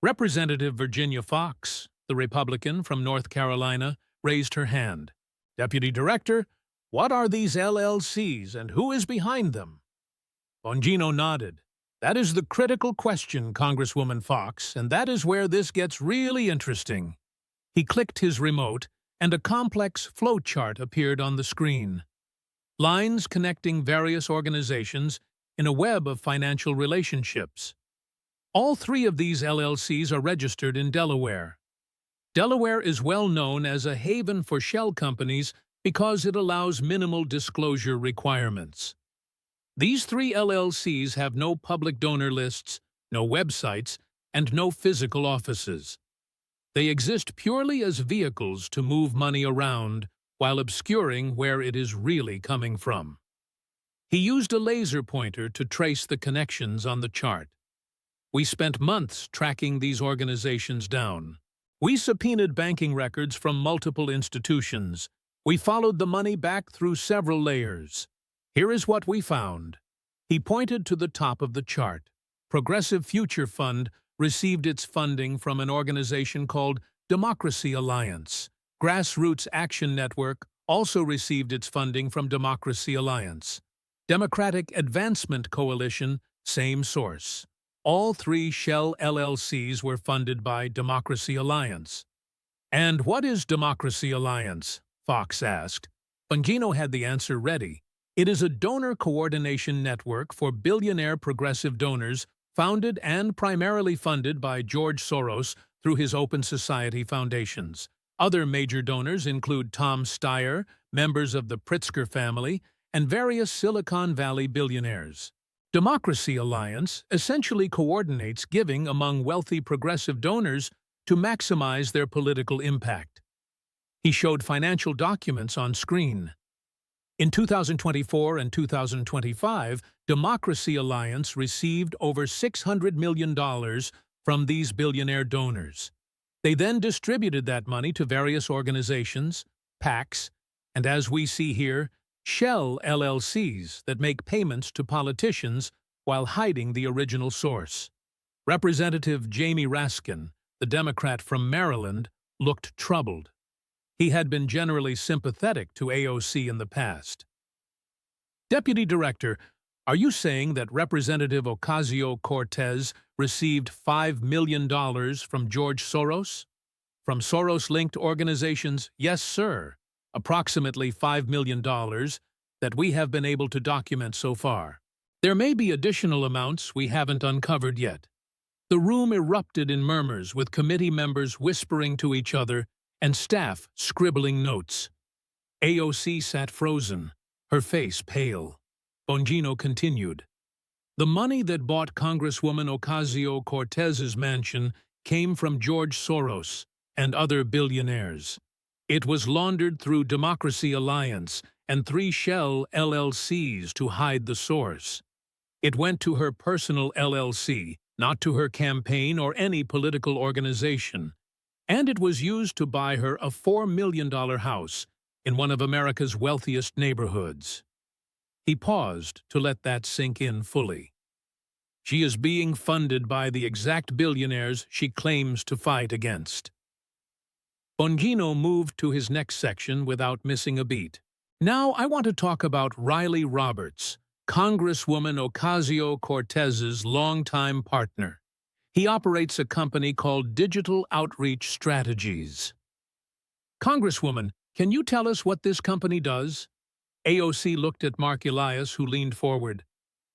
Representative Virginia Fox, the Republican from North Carolina, raised her hand. Deputy Director, what are these LLCs and who is behind them? Bongino nodded. That is the critical question, Congresswoman Fox, and that is where this gets really interesting. He clicked his remote, and a complex flowchart appeared on the screen. Lines connecting various organizations in a web of financial relationships. All 3 of these LLCs are registered in Delaware. Delaware is well known as a haven for shell companies because it allows minimal disclosure requirements. These 3 LLCs have no public donor lists, no websites, and no physical offices. They exist purely as vehicles to move money around while obscuring where it is really coming from. He used a laser pointer to trace the connections on the chart. We spent months tracking these organizations down. We subpoenaed banking records from multiple institutions. We followed the money back through several layers. Here is what we found. He pointed to the top of the chart. Progressive Future Fund received its funding from an organization called Democracy Alliance. Grassroots Action Network also received its funding from Democracy Alliance. Democratic Advancement Coalition, same source. All three Shell LLCs were funded by Democracy Alliance. And what is Democracy Alliance? Fox asked. Bongino had the answer ready. It is a donor coordination network for billionaire progressive donors founded and primarily funded by George Soros through his Open Society foundations. Other major donors include Tom Steyer, members of the Pritzker family, and various Silicon Valley billionaires. Democracy Alliance essentially coordinates giving among wealthy progressive donors to maximize their political impact. He showed financial documents on screen. In 2024 and 2025, Democracy Alliance received over $600 million from these billionaire donors. They then distributed that money to various organizations, PACs, and as we see here, Shell LLCs that make payments to politicians while hiding the original source. Representative Jamie Raskin, the Democrat from Maryland, looked troubled. He had been generally sympathetic to AOC in the past. Deputy Director, are you saying that Representative Ocasio-Cortez received $5 million from George Soros? From Soros-linked organizations? Yes, sir. Approximately $5 million that we have been able to document so far. There may be additional amounts we haven't uncovered yet. The room erupted in murmurs, with committee members whispering to each other and staff scribbling notes. AOC sat frozen, her face pale. Bongino continued. The money that bought Congresswoman Ocasio-Cortez's mansion came from George Soros and other billionaires. It was laundered through Democracy Alliance and 3 Shell LLCs to hide the source. It went to her personal LLC, not to her campaign or any political organization. And it was used to buy her a $4 million house in one of America's wealthiest neighborhoods. He paused to let that sink in fully. She is being funded by the exact billionaires she claims to fight against. Bongino moved to his next section without missing a beat. Now I want to talk about Riley Roberts, Congresswoman Ocasio-Cortez's longtime partner. He operates a company called Digital Outreach Strategies. Congresswoman, can you tell us what this company does? AOC looked at Mark Elias, who leaned forward.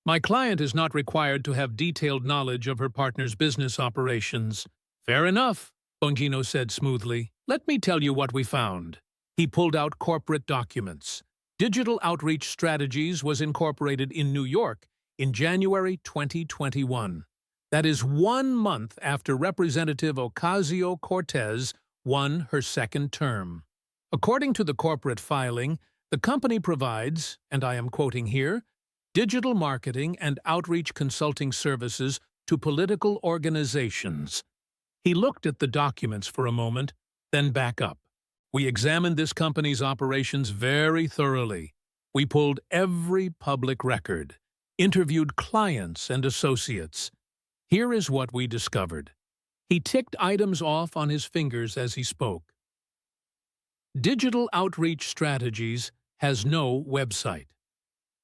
My client is not required to have detailed knowledge of her partner's business operations. Fair enough, Bongino said smoothly. Let me tell you what we found. He pulled out corporate documents. Digital Outreach Strategies was incorporated in New York in January 2021. That is 1 month after Representative Ocasio-Cortez won her second term. According to the corporate filing, the company provides, and I am quoting here, digital marketing and outreach consulting services to political organizations. He looked at the documents for a moment, then back up. We examined this company's operations very thoroughly. We pulled every public record, interviewed clients and associates. Here is what we discovered. He ticked items off on his fingers as he spoke. Digital Outreach Strategies has no website.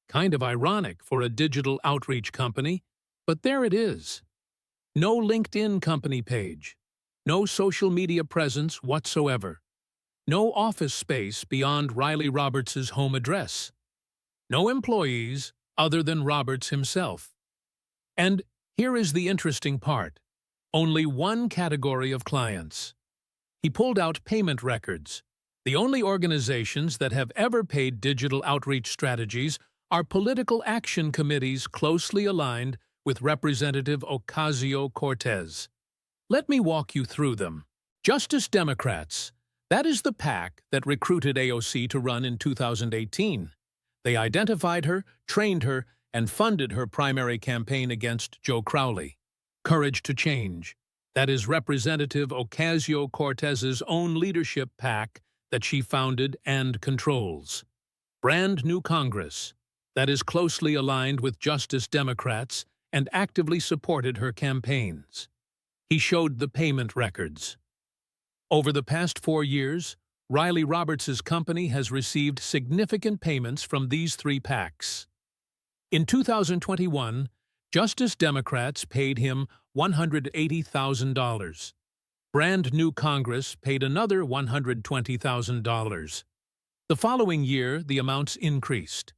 Kind of ironic for a digital outreach company, but there it is. No LinkedIn company page. No social media presence whatsoever. No office space beyond Riley Roberts' home address. No employees other than Roberts himself. And here is the interesting part. Only one category of clients. He pulled out payment records. The only organizations that have ever paid digital outreach strategies are political action committees closely aligned with Representative Ocasio-Cortez. Let me walk you through them. Justice Democrats. That is the PAC that recruited AOC to run in 2018. They identified her, trained her, and funded her primary campaign against Joe Crowley. Courage to Change. That is Representative Ocasio-Cortez's own leadership PAC that she founded and controls. Brand New Congress. That is closely aligned with Justice Democrats and actively supported her campaigns. He showed the payment records. Over the past 4 years, Riley Roberts' company has received significant payments from these three PACs. In 2021, Justice Democrats paid him $180,000. Brand New Congress paid another $120,000. The following year, the amounts increased.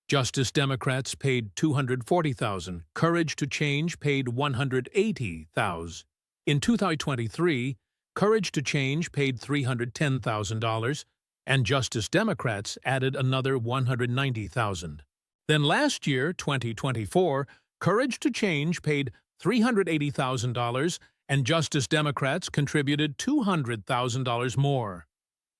Justice Democrats paid $240,000. Courage to Change paid $180,000. In 2023, Courage to Change paid $310,000, and Justice Democrats added another $190,000. Then last year, 2024, Courage to Change paid $380,000, and Justice Democrats contributed $200,000 more.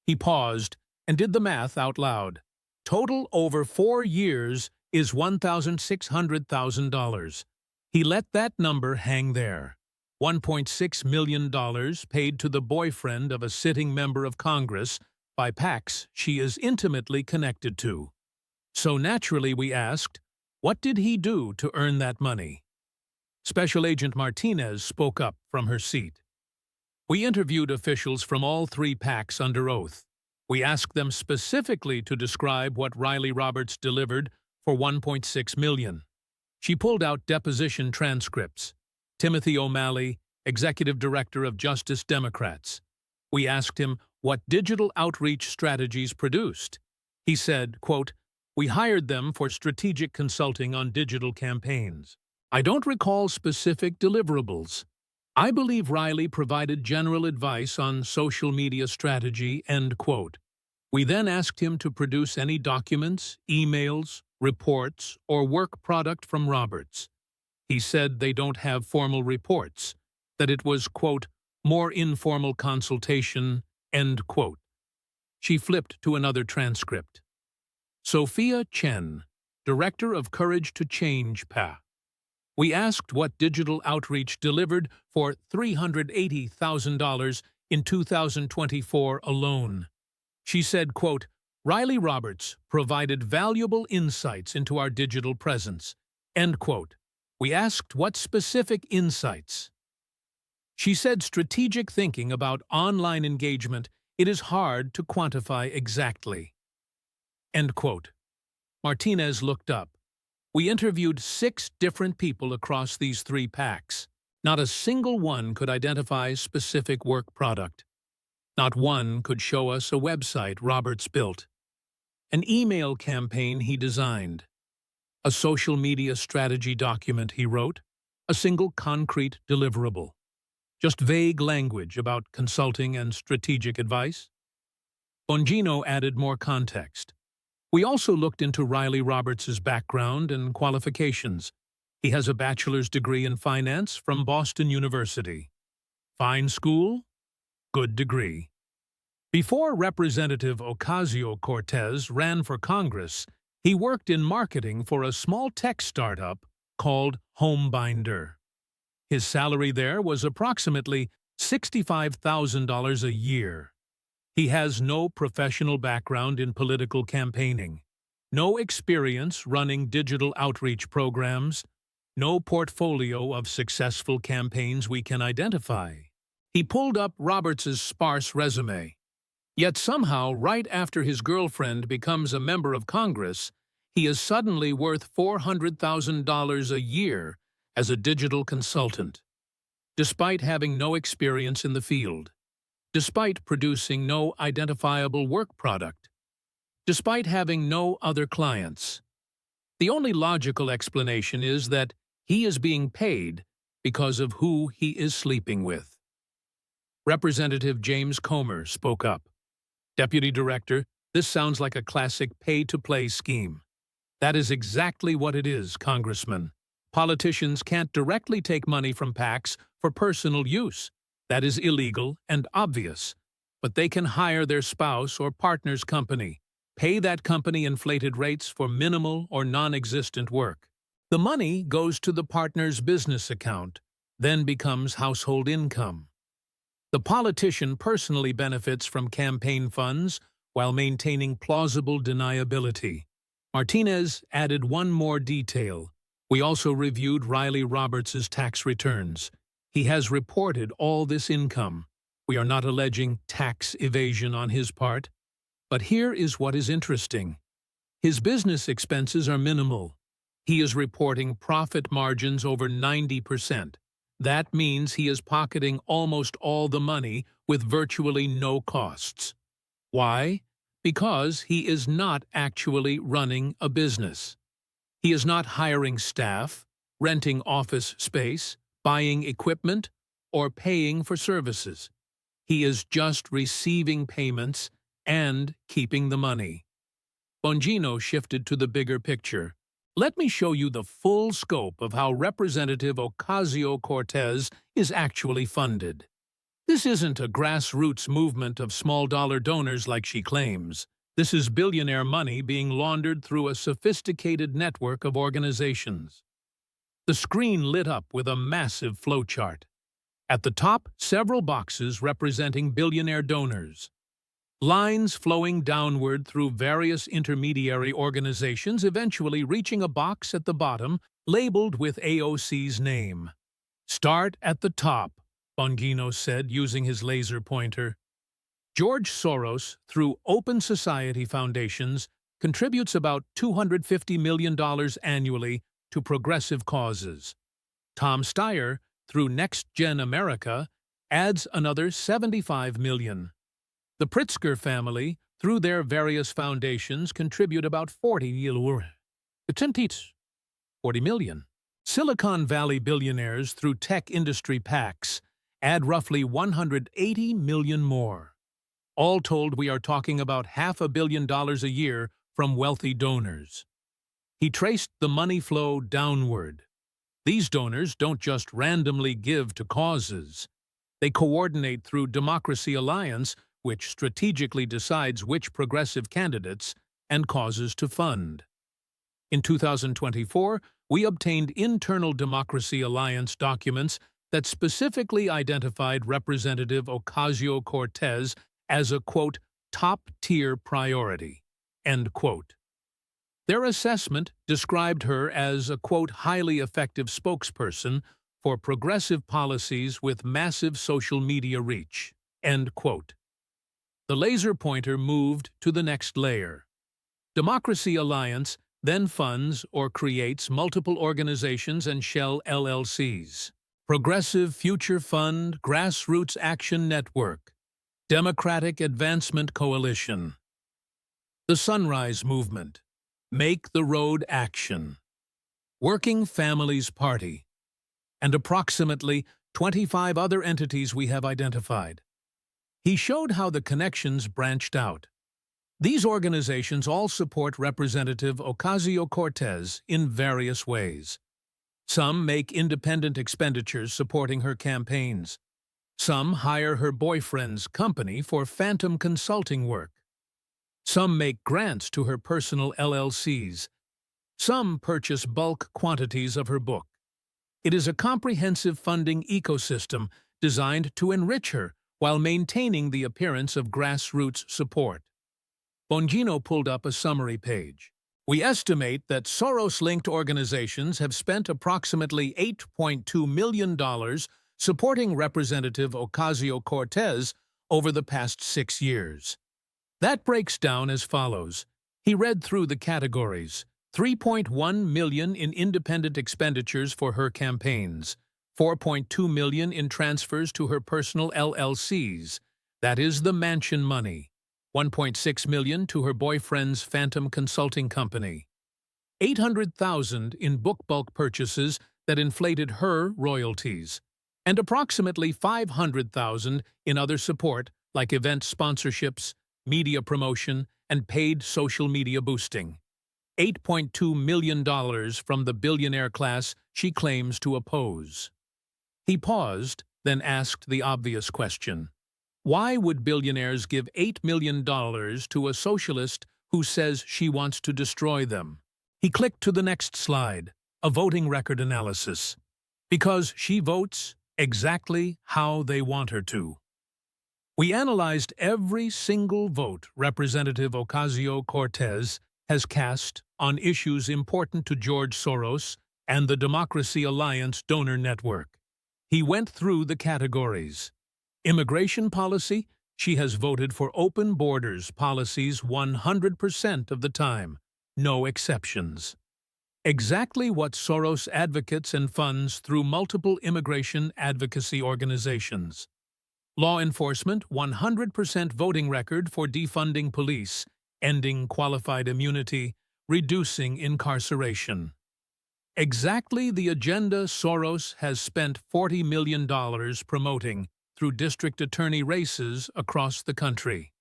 He paused and did the math out loud. Total over 4 years is $1,600,000. He let that number hang there. $1.6 million paid to the boyfriend of a sitting member of Congress by PACs she is intimately connected to. So naturally we asked, what did he do to earn that money? Special Agent Martinez spoke up from her seat. We interviewed officials from all three PACs under oath. We asked them specifically to describe what Riley Roberts delivered for $1.6 million. She pulled out deposition transcripts. Timothy O'Malley, Executive Director of Justice Democrats. We asked him what digital outreach strategies produced. He said, quote, "We hired them for strategic consulting on digital campaigns. I don't recall specific deliverables. I believe Riley provided general advice on social media strategy," end quote. We then asked him to produce any documents, emails, reports, or work product from Roberts. He said they don't have formal reports, that it was, quote, "more informal consultation," end quote. She flipped to another transcript. Sophia Chen, Director of Courage to Change PA. We asked what digital outreach delivered for $380,000 in 2024 alone. She said, quote, "Riley Roberts provided valuable insights into our digital presence," end quote. We asked what specific insights. She said strategic thinking about online engagement, it is hard to quantify exactly. End quote. Martinez looked up. We interviewed 6 different people across these three PACs. Not a single one could identify specific work product. Not one could show us a website Roberts built, an email campaign he designed, a social media strategy document he wrote, a single concrete deliverable. Just vague language about consulting and strategic advice. Bongino added more context. We also looked into Riley Roberts' background and qualifications. He has a bachelor's degree in finance from Boston University. Fine school, good degree. Before Representative Ocasio-Cortez ran for Congress, he worked in marketing for a small tech startup called Homebinder. His salary there was approximately $65,000 a year. He has no professional background in political campaigning, no experience running digital outreach programs, no portfolio of successful campaigns we can identify. He pulled up Roberts' sparse resume. Yet somehow, right after his girlfriend becomes a member of Congress, he is suddenly worth $400,000 a year as a digital consultant, despite having no experience in the field, despite producing no identifiable work product, despite having no other clients. The only logical explanation is that he is being paid because of who he is sleeping with. Representative James Comer spoke up. Deputy Director, this sounds like a classic pay-to-play scheme. That is exactly what it is, Congressman. Politicians can't directly take money from PACs for personal use. That is illegal and obvious. but they can hire their spouse or partner's company, pay that company inflated rates for minimal or non-existent work. The money goes to the partner's business account, then becomes household income. The politician personally benefits from campaign funds while maintaining plausible deniability. Martinez added one more detail. We also reviewed Riley Roberts' tax returns. He has reported all this income. We are not alleging tax evasion on his part. But here is what is interesting. His business expenses are minimal. He is reporting profit margins over 90%. That means he is pocketing almost all the money with virtually no costs. Why? Because he is not actually running a business. He is not hiring staff, renting office space, buying equipment, or paying for services. He is just receiving payments and keeping the money. Bongino shifted to the bigger picture. Let me show you the full scope of how Representative Ocasio-Cortez is actually funded. This isn't a grassroots movement of small-dollar donors like she claims. This is billionaire money being laundered through a sophisticated network of organizations. The screen lit up with a massive flowchart. At the top, several boxes representing billionaire donors. Lines flowing downward through various intermediary organizations, eventually reaching a box at the bottom labeled with AOC's name. Start at the top, Bongino said, using his laser pointer. George Soros, through Open Society Foundations, contributes about $250 million annually to progressive causes. Tom Steyer, through Next Gen America, adds another $75 million. The Pritzker family, through their various foundations, contribute about $40 million. Silicon Valley billionaires, through tech industry PACs, add roughly $180 million more. All told, we are talking about $500 million a year from wealthy donors. He traced the money flow downward. These donors don't just randomly give to causes. They coordinate through Democracy Alliance, which strategically decides which progressive candidates and causes to fund. In 2024, we obtained internal Democracy Alliance documents that specifically identified Representative Ocasio-Cortez as a, quote, top-tier priority, end quote. Their assessment described her as a, quote, highly effective spokesperson for progressive policies with massive social media reach, end quote. The laser pointer moved to the next layer. Democracy Alliance then funds or creates multiple organizations and shell LLCs. Progressive Future Fund, Grassroots Action Network, Democratic Advancement Coalition, the Sunrise Movement, Make the Road Action, Working Families Party, and approximately 25 other entities we have identified. He showed how the connections branched out. These organizations all support Representative Ocasio-Cortez in various ways. Some make independent expenditures supporting her campaigns. Some hire her boyfriend's company for phantom consulting work. Some make grants to her personal LLCs. Some purchase bulk quantities of her book. It is a comprehensive funding ecosystem designed to enrich her while maintaining the appearance of grassroots support. Bongino pulled up a summary page. We estimate that Soros-linked organizations have spent approximately $8.2 million supporting Representative Ocasio-Cortez over the past 6 years. That breaks down as follows. He read through the categories. $3.1 million in independent expenditures for her campaigns, $4.2 million in transfers to her personal LLCs, that is the mansion money, $1.6 million to her boyfriend's phantom consulting company, $800,000 in book bulk purchases that inflated her royalties, and approximately $500,000 in other support like event sponsorships, media promotion, and paid social media boosting. $8.2 million from the billionaire class she claims to oppose. He paused, then asked the obvious question. Why would billionaires give $8 million to a socialist who says she wants to destroy them? He clicked to the next slide, a voting record analysis. Because she votes exactly how they want her to. We analyzed every single vote Representative Ocasio-Cortez has cast on issues important to George Soros and the Democracy Alliance donor network. He went through the categories. Immigration policy, she has voted for open borders policies 100% of the time, no exceptions. Exactly what Soros advocates and funds through multiple immigration advocacy organizations. Law enforcement, 100% voting record for defunding police, ending qualified immunity, reducing incarceration. Exactly the agenda Soros has spent $40 million promoting through district attorney races across the country.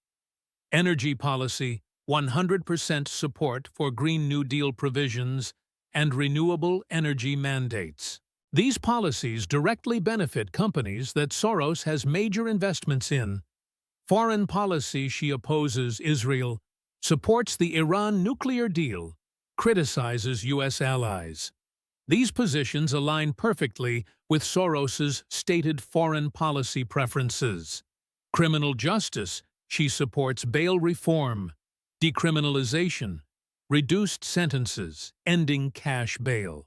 Energy policy, 100% support for Green New Deal provisions and renewable energy mandates. These policies directly benefit companies that Soros has major investments in. Foreign policy, she opposes Israel, supports the Iran nuclear deal, criticizes U.S. allies. These positions align perfectly with Soros's stated foreign policy preferences. Criminal justice, she supports bail reform, decriminalization, reduced sentences, ending cash bail.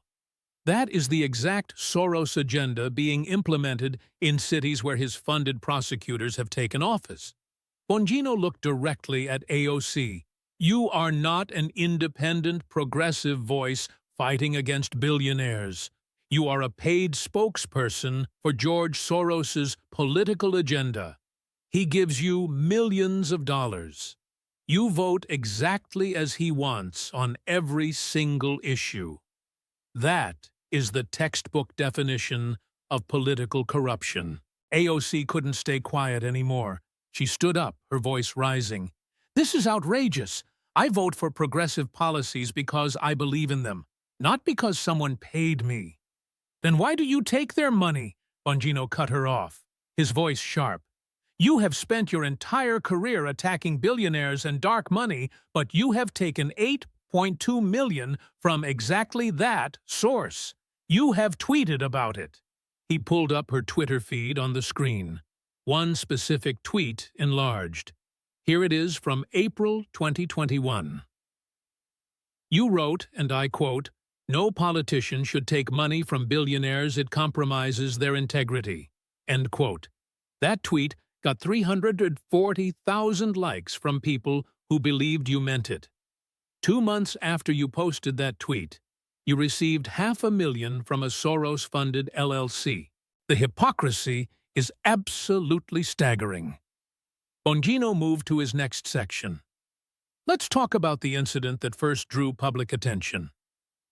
That is the exact Soros agenda being implemented in cities where his funded prosecutors have taken office. Bongino looked directly at AOC. You are not an independent, progressive voice fighting against billionaires. You are a paid spokesperson for George Soros's political agenda. He gives you millions of dollars. You vote exactly as he wants on every single issue. That is the textbook definition of political corruption. AOC couldn't stay quiet anymore. She stood up, her voice rising. This is outrageous. I vote for progressive policies because I believe in them, not because someone paid me. Then why do you take their money? Bongino cut her off, his voice sharp. You have spent your entire career attacking billionaires and dark money, but you have taken $8.2 million from exactly that source. You have tweeted about it. He pulled up her Twitter feed on the screen. One specific tweet enlarged. Here it is from April 2021. You wrote, and I quote, "No politician should take money from billionaires. It compromises their integrity." End quote. That tweet got 340,000 likes from people who believed you meant it. 2 months after you posted that tweet, you received $500,000 from a Soros-funded LLC. The hypocrisy is absolutely staggering. Bongino moved to his next section. Let's talk about the incident that first drew public attention.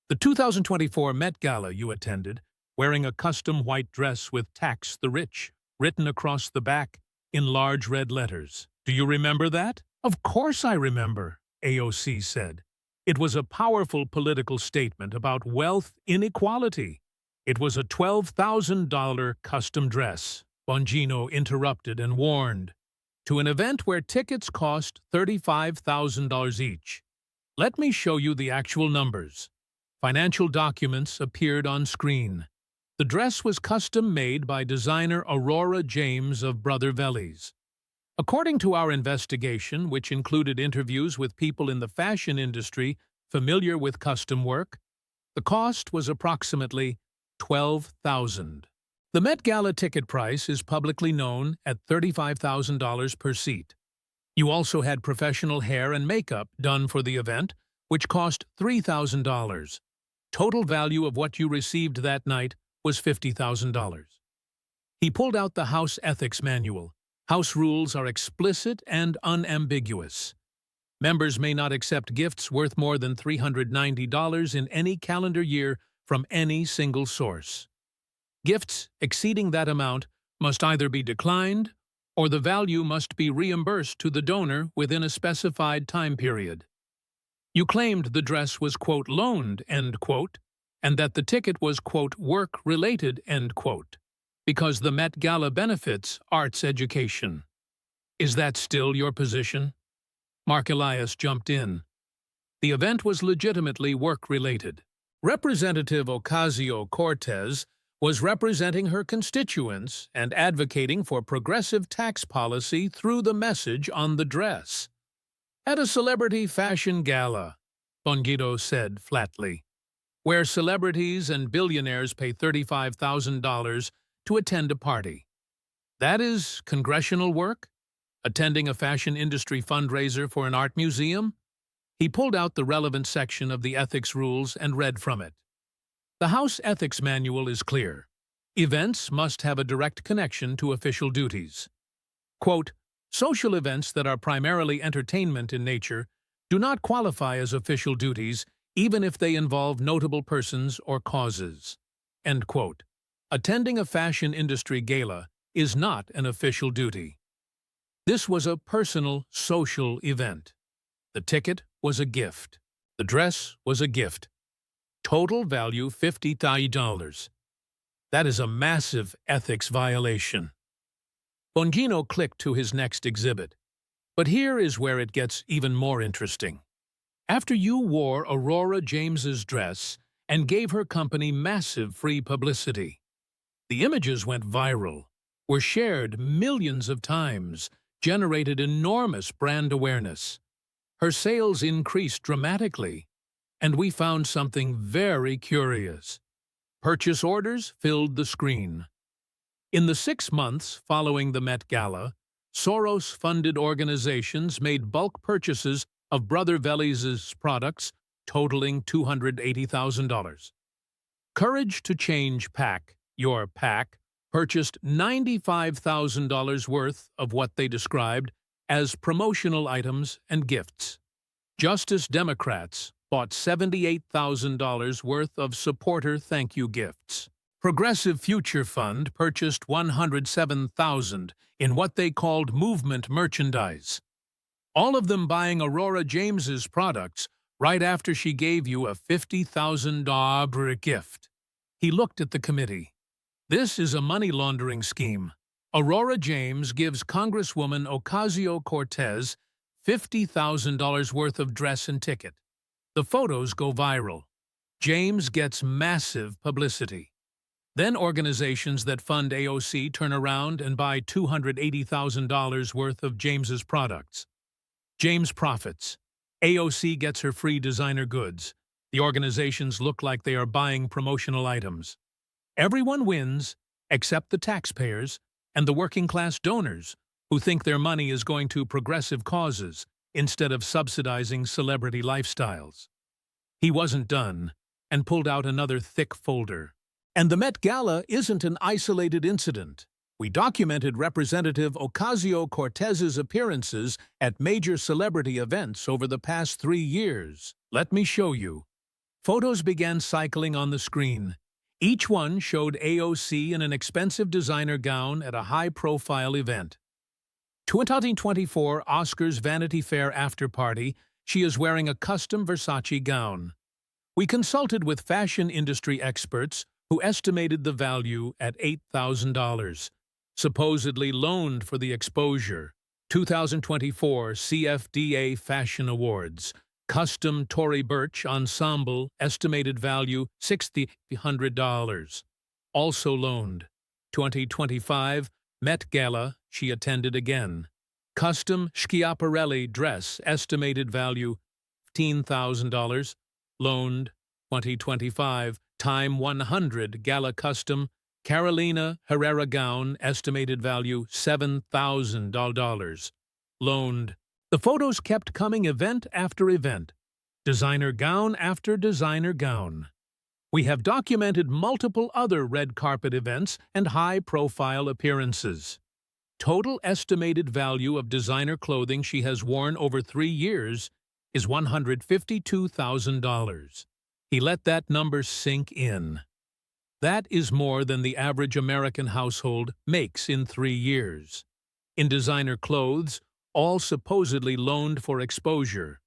The 2024 Met Gala you attended, wearing a custom white dress with "Tax the Rich" written across the back in large red letters. Do you remember that? Of course I remember, AOC said. It was a powerful political statement about wealth inequality. It was a $12,000 custom dress, Bongino interrupted and warned, to an event where tickets cost $35,000 each. Let me show you the actual numbers. Financial documents appeared on screen. The dress was custom-made by designer Aurora James of Brother Vellies. According to our investigation, which included interviews with people in the fashion industry familiar with custom work, the cost was approximately $12,000. The Met Gala ticket price is publicly known at $35,000 per seat. You also had professional hair and makeup done for the event, which cost $3,000. Total value of what you received that night was $50,000. He pulled out the House Ethics Manual. House rules are explicit and unambiguous. Members may not accept gifts worth more than $390 in any calendar year from any single source. Gifts exceeding that amount must either be declined or the value must be reimbursed to the donor within a specified time period. You claimed the dress was, quote, loaned, end quote, and that the ticket was, quote, work-related, end quote, because the Met Gala benefits arts education. Is that still your position? Mark Elias jumped in. The event was legitimately work-related. Representative Ocasio-Cortez was representing her constituents and advocating for progressive tax policy through the message on the dress. At a celebrity fashion gala, Bongino said flatly, where celebrities and billionaires pay $35,000 to attend a party. That is congressional work? Attending a fashion industry fundraiser for an art museum? He pulled out the relevant section of the ethics rules and read from it. The House Ethics Manual is clear. Events must have a direct connection to official duties. Quote, social events that are primarily entertainment in nature do not qualify as official duties even if they involve notable persons or causes. End quote. Attending a fashion industry gala is not an official duty. This was a personal, social event. The ticket was a gift. The dress was a gift. Total value $50,000. That is a massive ethics violation. Bongino clicked to his next exhibit. But here is where it gets even more interesting. After you wore Aurora James's dress and gave her company massive free publicity, the images went viral, were shared millions of times, generated enormous brand awareness. Her sales increased dramatically, and we found something very curious. Purchase orders filled the screen. In the 6 months following the Met Gala, Soros-funded organizations made bulk purchases of Brother Veliz's products totaling $280,000. Courage to Change PAC, your PAC, purchased $95,000 worth of what they described as promotional items and gifts. Justice Democrats bought $78,000 worth of supporter thank you gifts. Progressive Future Fund purchased $107,000 in what they called movement merchandise. All of them buying Aurora James's products right after she gave you a $50,000 gift. He looked at the committee. This is a money laundering scheme. Aurora James gives Congresswoman Ocasio-Cortez $50,000 worth of dress and ticket. The photos go viral. James gets massive publicity. Then organizations that fund AOC turn around and buy $280,000 worth of James's products. James profits. AOC gets her free designer goods. The organizations look like they are buying promotional items. Everyone wins, except the taxpayers and the working-class donors who think their money is going to progressive causes instead of subsidizing celebrity lifestyles. He wasn't done and pulled out another thick folder. And the Met Gala isn't an isolated incident. We documented Representative Ocasio-Cortez's appearances at major celebrity events over the past 3 years. Let me show you. Photos began cycling on the screen. Each one showed AOC in an expensive designer gown at a high-profile event. 2024 Oscars Vanity Fair after-party, she is wearing a custom Versace gown. We consulted with fashion industry experts who estimated the value at $8,000, supposedly loaned for the exposure. 2024 CFDA Fashion Awards. Custom Tory Burch Ensemble, estimated value $6,100. Also loaned. 2025 Met Gala, she attended again. Custom Schiaparelli dress, estimated value $15,000. Loaned. 2025 Time 100 Gala Custom Carolina Herrera gown, estimated value $7,000. Loaned. The photos kept coming event after event, designer gown after designer gown. We have documented multiple other red carpet events and high-profile appearances. Total estimated value of designer clothing she has worn over 3 years is $152,000. He let that number sink in. That is more than the average American household makes in 3 years. In designer clothes, all supposedly loaned for exposure.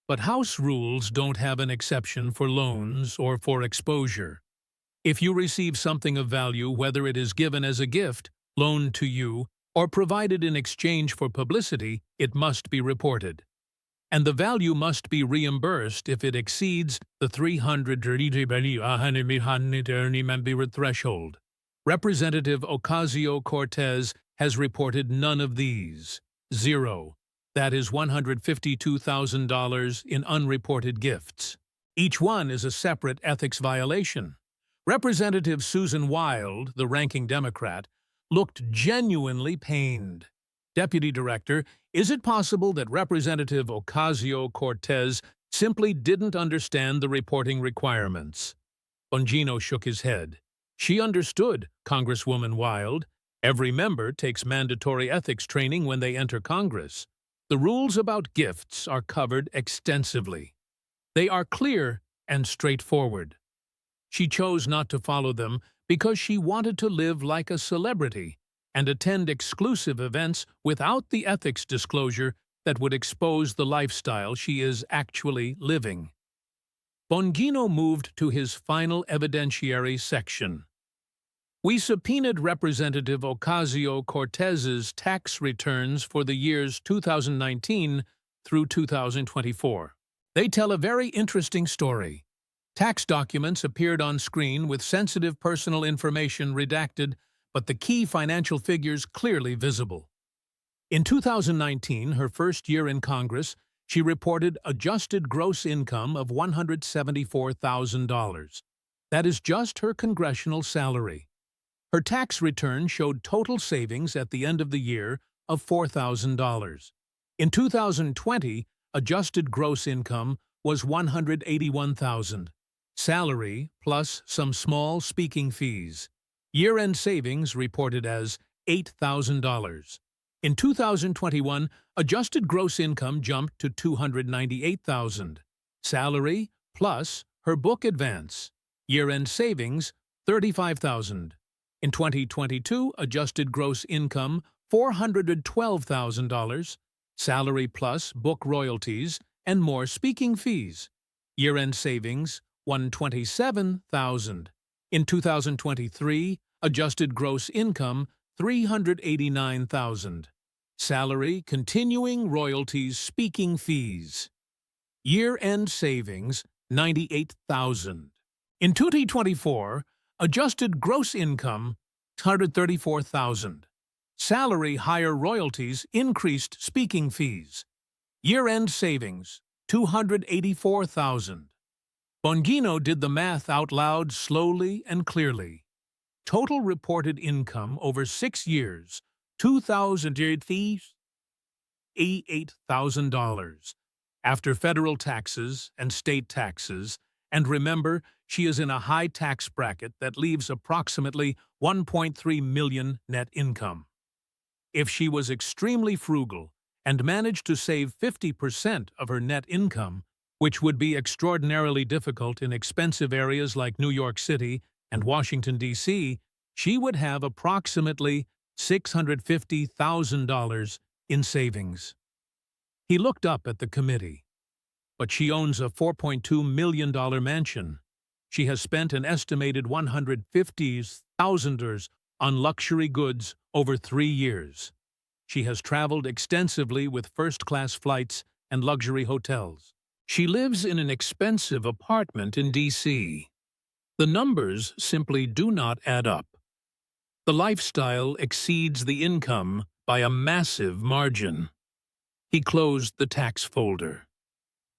But house rules don't have an exception for loans or for exposure. If you receive something of value, whether it is given as a gift, loaned to you, or provided in exchange for publicity, it must be reported. And the value must be reimbursed if it exceeds the 300 threshold. Representative Ocasio-Cortez has reported none of these. Zero. That is $152,000 in unreported gifts. Each one is a separate ethics violation. Representative Susan Wild, the ranking Democrat, looked genuinely pained. Deputy Director, is it possible that Representative Ocasio-Cortez simply didn't understand the reporting requirements? Bongino shook his head. She understood, Congresswoman Wild. Every member takes mandatory ethics training when they enter Congress. The rules about gifts are covered extensively. They are clear and straightforward. She chose not to follow them because she wanted to live like a celebrity and attend exclusive events without the ethics disclosure that would expose the lifestyle she is actually living. Bongino moved to his final evidentiary section. We subpoenaed Representative Ocasio-Cortez's tax returns for the years 2019 through 2024. They tell a very interesting story. Tax documents appeared on screen with sensitive personal information redacted, but the key financial figures clearly visible. In 2019, her first year in Congress, she reported adjusted gross income of $174,000. That is just her congressional salary. Her tax return showed total savings at the end of the year of $4,000. In 2020, adjusted gross income was $181,000. Salary plus some small speaking fees. Year-end savings reported as $8,000. In 2021, adjusted gross income jumped to $298,000. Salary plus her book advance. Year-end savings $35,000. In 2022, adjusted gross income $412,000. Salary plus book royalties and more speaking fees. Year-end savings $127,000. In 2023, adjusted gross income $389,000. Salary, continuing royalties, speaking fees. Year-end savings $98,000. In 2024, adjusted gross income $134,000. Salary, higher royalties, increased speaking fees. Year-end savings $284,000. Bongino did the math out loud, slowly and clearly. Total reported income over 6 years, $288,000 after federal taxes and state taxes, and remember, she is in a high tax bracket that leaves approximately $1.3 million net income. If she was extremely frugal and managed to save 50% of her net income, which would be extraordinarily difficult in expensive areas like New York City and Washington, D.C., she would have approximately $650,000 in savings. He looked up at the committee. But she owns a $4.2 million mansion. She has spent an estimated $150,000 on luxury goods over 3 years. She has traveled extensively with first-class flights and luxury hotels. She lives in an expensive apartment in D.C. The numbers simply do not add up. The lifestyle exceeds the income by a massive margin. He closed the tax folder.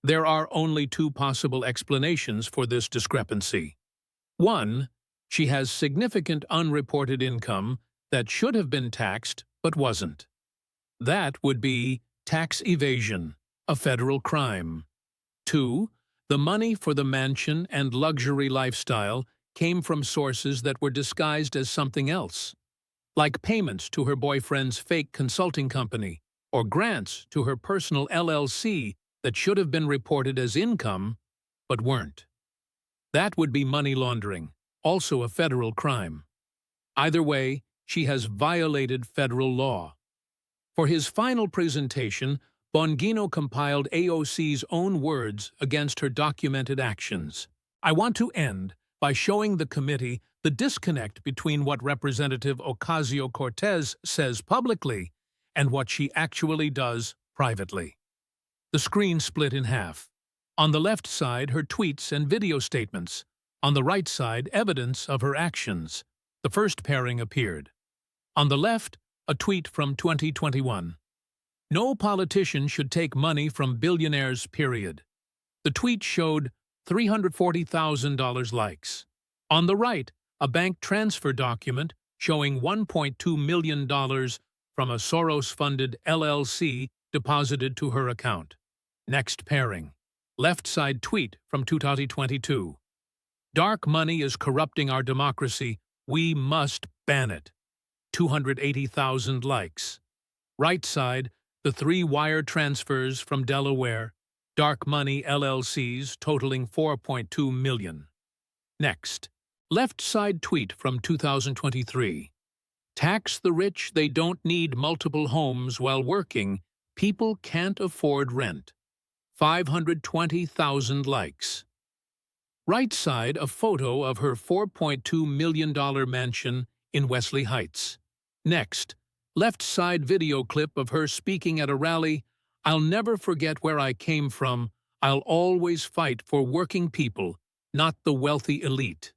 There are only 2 possible explanations for this discrepancy. 1, she has significant unreported income that should have been taxed but wasn't. That would be tax evasion, a federal crime. 2, the money for the mansion and luxury lifestyle came from sources that were disguised as something else, like payments to her boyfriend's fake consulting company or grants to her personal LLC that should have been reported as income but weren't. That would be money laundering, also a federal crime. Either way, she has violated federal law. For his final presentation, Bongino compiled AOC's own words against her documented actions. I want to end by showing the committee the disconnect between what Representative Ocasio-Cortez says publicly and what she actually does privately. The screen split in half. On the left side, her tweets and video statements. On the right side, evidence of her actions. The first pairing appeared. On the left, a tweet from 2021. No politician should take money from billionaires, period. The tweet showed $340,000 likes. On the right, a bank transfer document showing $1.2 million from a Soros-funded LLC deposited to her account. Next pairing. Left side tweet from 2022. Dark money is corrupting our democracy. We must ban it. 280,000 likes. Right side, the 3 wire transfers from Delaware, dark money LLCs totaling $4.2 million. Next, left side tweet from 2023. Tax the rich, they don't need multiple homes while working. People can't afford rent. 520,000 likes. Right side, a photo of her $4.2 million mansion in Wesley Heights. Next, left side video clip of her speaking at a rally. I'll never forget where I came from. I'll always fight for working people, not the wealthy elite.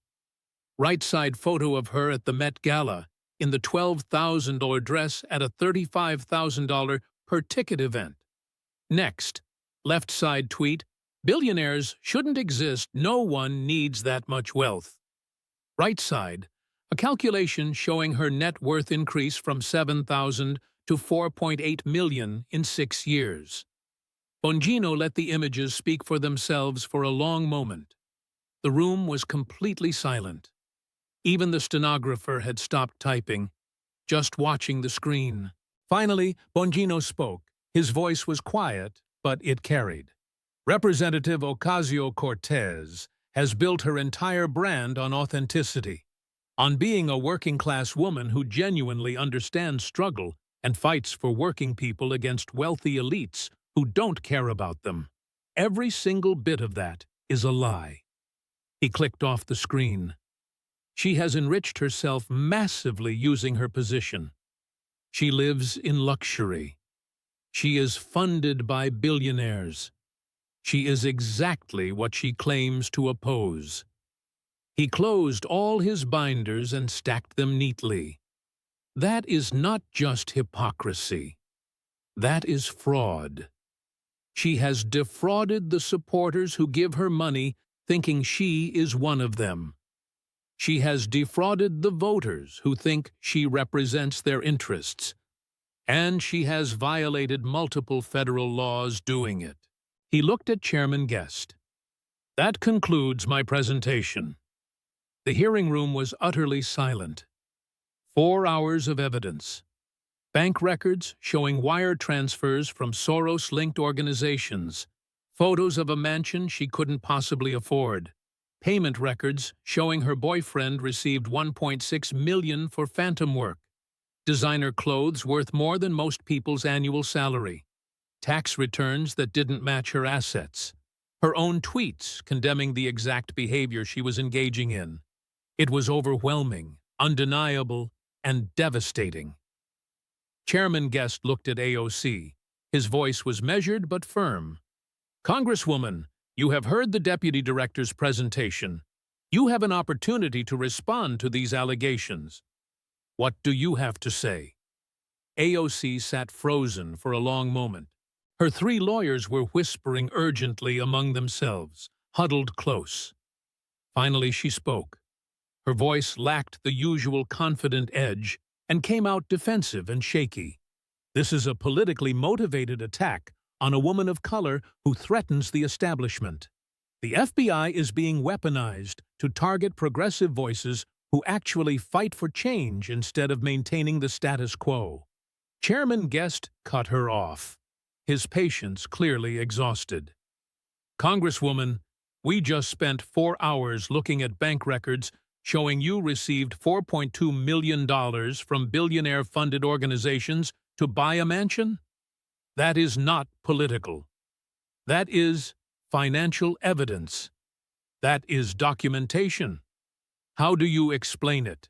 Right side photo of her at the Met Gala in the $12,000 dress at a $35,000 per ticket event. Next, left side tweet, billionaires shouldn't exist, no one needs that much wealth. Right side, a calculation showing her net worth increase from $7,000 to $4.8 million in 6 years. Bongino let the images speak for themselves for a long moment. The room was completely silent. Even the stenographer had stopped typing, just watching the screen. Finally, Bongino spoke. His voice was quiet, but it carried. Representative Ocasio-Cortez has built her entire brand on authenticity, on being a working-class woman who genuinely understands struggle and fights for working people against wealthy elites who don't care about them. Every single bit of that is a lie. He clicked off the screen. She has enriched herself massively using her position. She lives in luxury. She is funded by billionaires. She is exactly what she claims to oppose. He closed all his binders and stacked them neatly. That is not just hypocrisy. That is fraud. She has defrauded the supporters who give her money, thinking she is one of them. She has defrauded the voters who think she represents their interests. And she has violated multiple federal laws doing it. He looked at Chairman Guest. That concludes my presentation. The hearing room was utterly silent. 4 hours of evidence. Bank records showing wire transfers from Soros-linked organizations. Photos of a mansion she couldn't possibly afford. Payment records showing her boyfriend received $1.6 million for phantom work. Designer clothes worth more than most people's annual salary. Tax returns that didn't match her assets. Her own tweets condemning the exact behavior she was engaging in. It was overwhelming, undeniable, and devastating. Chairman Guest looked at AOC. His voice was measured but firm. Congresswoman, you have heard the Deputy Director's presentation. You have an opportunity to respond to these allegations. What do you have to say? AOC sat frozen for a long moment. Her 3 lawyers were whispering urgently among themselves, huddled close. Finally she spoke. Her voice lacked the usual confident edge and came out defensive and shaky. This is a politically motivated attack on a woman of color who threatens the establishment. The FBI is being weaponized to target progressive voices who actually fight for change instead of maintaining the status quo. Chairman Guest cut her off, his patience clearly exhausted. Congresswoman, we just spent 4 hours looking at bank records showing you received $4.2 million from billionaire-funded organizations to buy a mansion? That is not political. That is financial evidence. That is documentation. How do you explain it?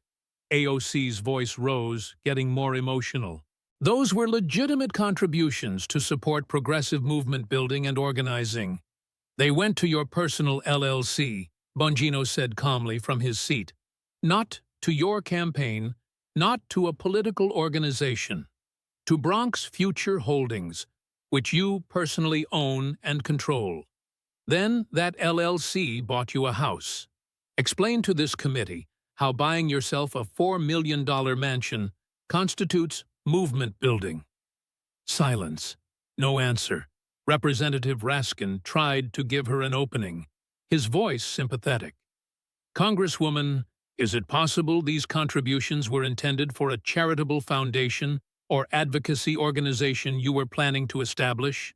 AOC's voice rose, getting more emotional. Those were legitimate contributions to support progressive movement building and organizing. They went to your personal LLC, Bongino said calmly from his seat. Not to your campaign, not to a political organization. To Bronx Future Holdings, which you personally own and control. Then that LLC bought you a house. Explain to this committee how buying yourself a $4 million mansion constitutes movement building. Silence. No answer. Representative Raskin tried to give her an opening, his voice sympathetic. Congresswoman, is it possible these contributions were intended for a charitable foundation or advocacy organization you were planning to establish?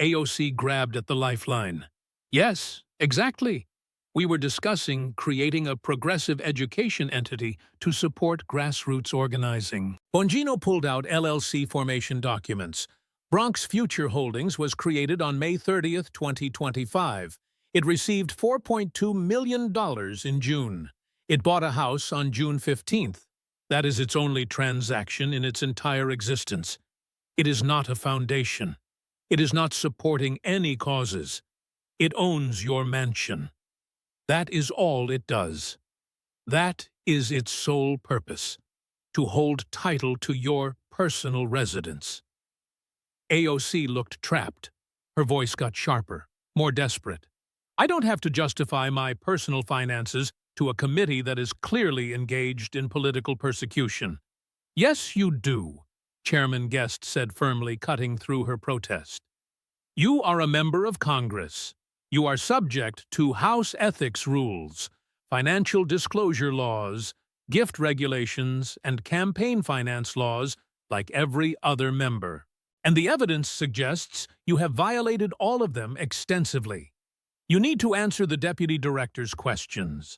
AOC grabbed at the lifeline. Yes, exactly. We were discussing creating a progressive education entity to support grassroots organizing. Bongino pulled out LLC formation documents. Bronx Future Holdings was created on May 30, 2025. It received $4.2 million in June. It bought a house on June 15th. That is its only transaction in its entire existence. It is not a foundation. It is not supporting any causes. It owns your mansion. That is all it does. That is its sole purpose, to hold title to your personal residence. AOC looked trapped. Her voice got sharper, more desperate. I don't have to justify my personal finances to a committee that is clearly engaged in political persecution. Yes, you do, Chairman Guest said firmly, cutting through her protest. You are a member of Congress. You are subject to House ethics rules, financial disclosure laws, gift regulations, and campaign finance laws like every other member. And the evidence suggests you have violated all of them extensively. You need to answer the deputy director's questions.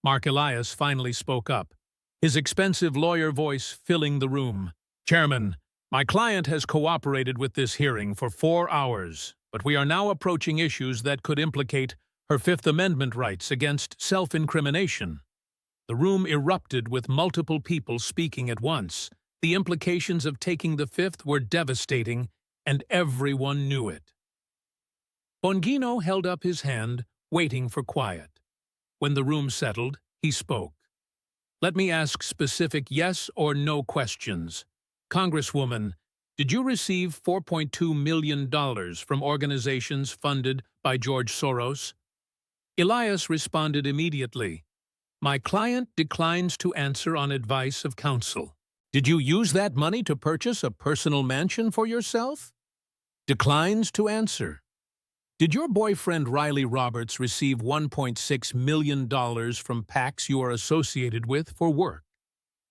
Mark Elias finally spoke up, his expensive lawyer voice filling the room. Chairman, my client has cooperated with this hearing for 4 hours, but we are now approaching issues that could implicate her Fifth Amendment rights against self-incrimination. The room erupted with multiple people speaking at once. The implications of taking the Fifth were devastating, and everyone knew it. Bongino held up his hand, waiting for quiet. When the room settled, he spoke. Let me ask specific yes or no questions. Congresswoman, did you receive $4.2 million from organizations funded by George Soros? Elias responded immediately. My client declines to answer on advice of counsel. Did you use that money to purchase a personal mansion for yourself? Declines to answer. Did your boyfriend Riley Roberts receive $1.6 million from PACs you are associated with for work?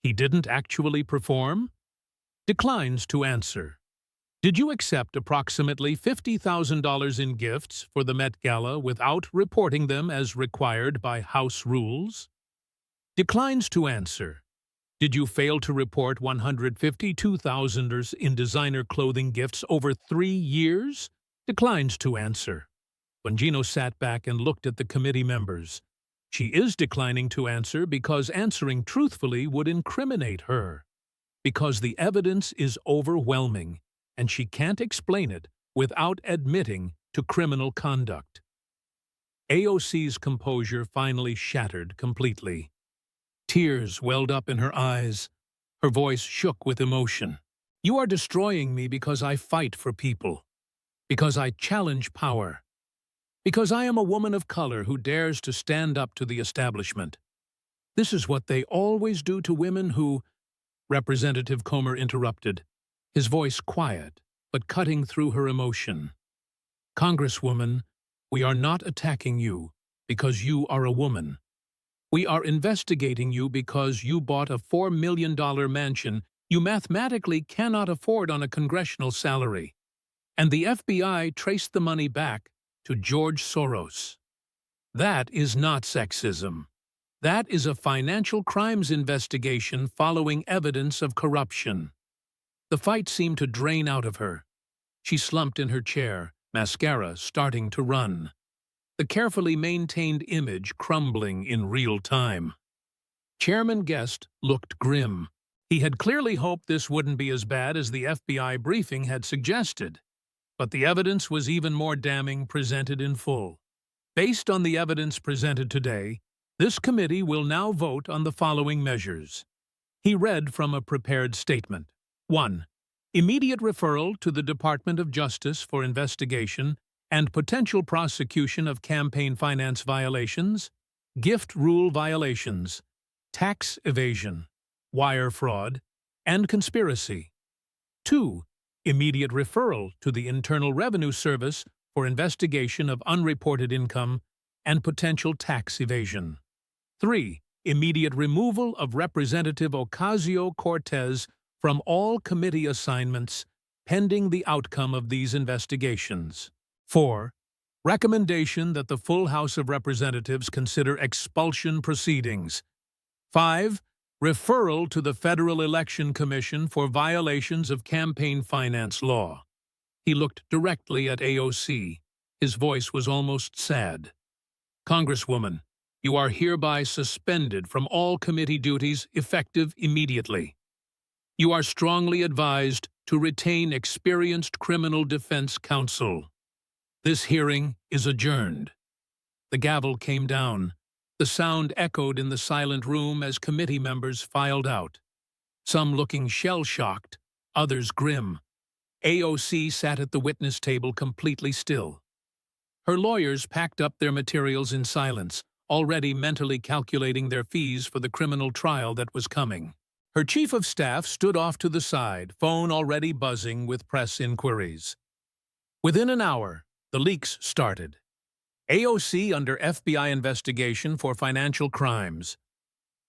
He didn't actually perform? Declines to answer. Did you accept approximately $50,000 in gifts for the Met Gala without reporting them as required by House rules? Declines to answer. Did you fail to report $152,000 in designer clothing gifts over 3 years? Declines to answer. Bongino sat back and looked at the committee members. She is declining to answer because answering truthfully would incriminate her. Because the evidence is overwhelming, and she can't explain it without admitting to criminal conduct. AOC's composure finally shattered completely. Tears welled up in her eyes. Her voice shook with emotion. You are destroying me because I fight for people. Because I challenge power. Because I am a woman of color who dares to stand up to the establishment. This is what they always do to women who... Representative Comer interrupted, his voice quiet, but cutting through her emotion. Congresswoman, we are not attacking you because you are a woman. We are investigating you because you bought a $4 million mansion you mathematically cannot afford on a congressional salary. And the FBI traced the money back to George Soros. That is not sexism. That is a financial crimes investigation following evidence of corruption. The fight seemed to drain out of her. She slumped in her chair, mascara starting to run. The carefully maintained image crumbling in real time. Chairman Guest looked grim. He had clearly hoped this wouldn't be as bad as the FBI briefing had suggested, but the evidence was even more damning presented in full. Based on the evidence presented today, this committee will now vote on the following measures. He read from a prepared statement. 1. Immediate referral to the Department of Justice for investigation and potential prosecution of campaign finance violations, gift rule violations, tax evasion, wire fraud, and conspiracy. 2. Immediate referral to the Internal Revenue Service for investigation of unreported income and potential tax evasion. 3. Immediate removal of Representative Ocasio-Cortez from all committee assignments pending the outcome of these investigations. 4. Recommendation that the full House of Representatives consider expulsion proceedings. 5. Referral to the Federal Election Commission for violations of campaign finance law. He looked directly at AOC. His voice was almost sad. Congresswoman, you are hereby suspended from all committee duties effective immediately. You are strongly advised to retain experienced criminal defense counsel. This hearing is adjourned. The gavel came down. The sound echoed in the silent room as committee members filed out, some looking shell-shocked, others grim. AOC sat at the witness table completely still. Her lawyers packed up their materials in silence, already mentally calculating their fees for the criminal trial that was coming. Her chief of staff stood off to the side, phone already buzzing with press inquiries. Within an hour, the leaks started. AOC under FBI investigation for financial crimes.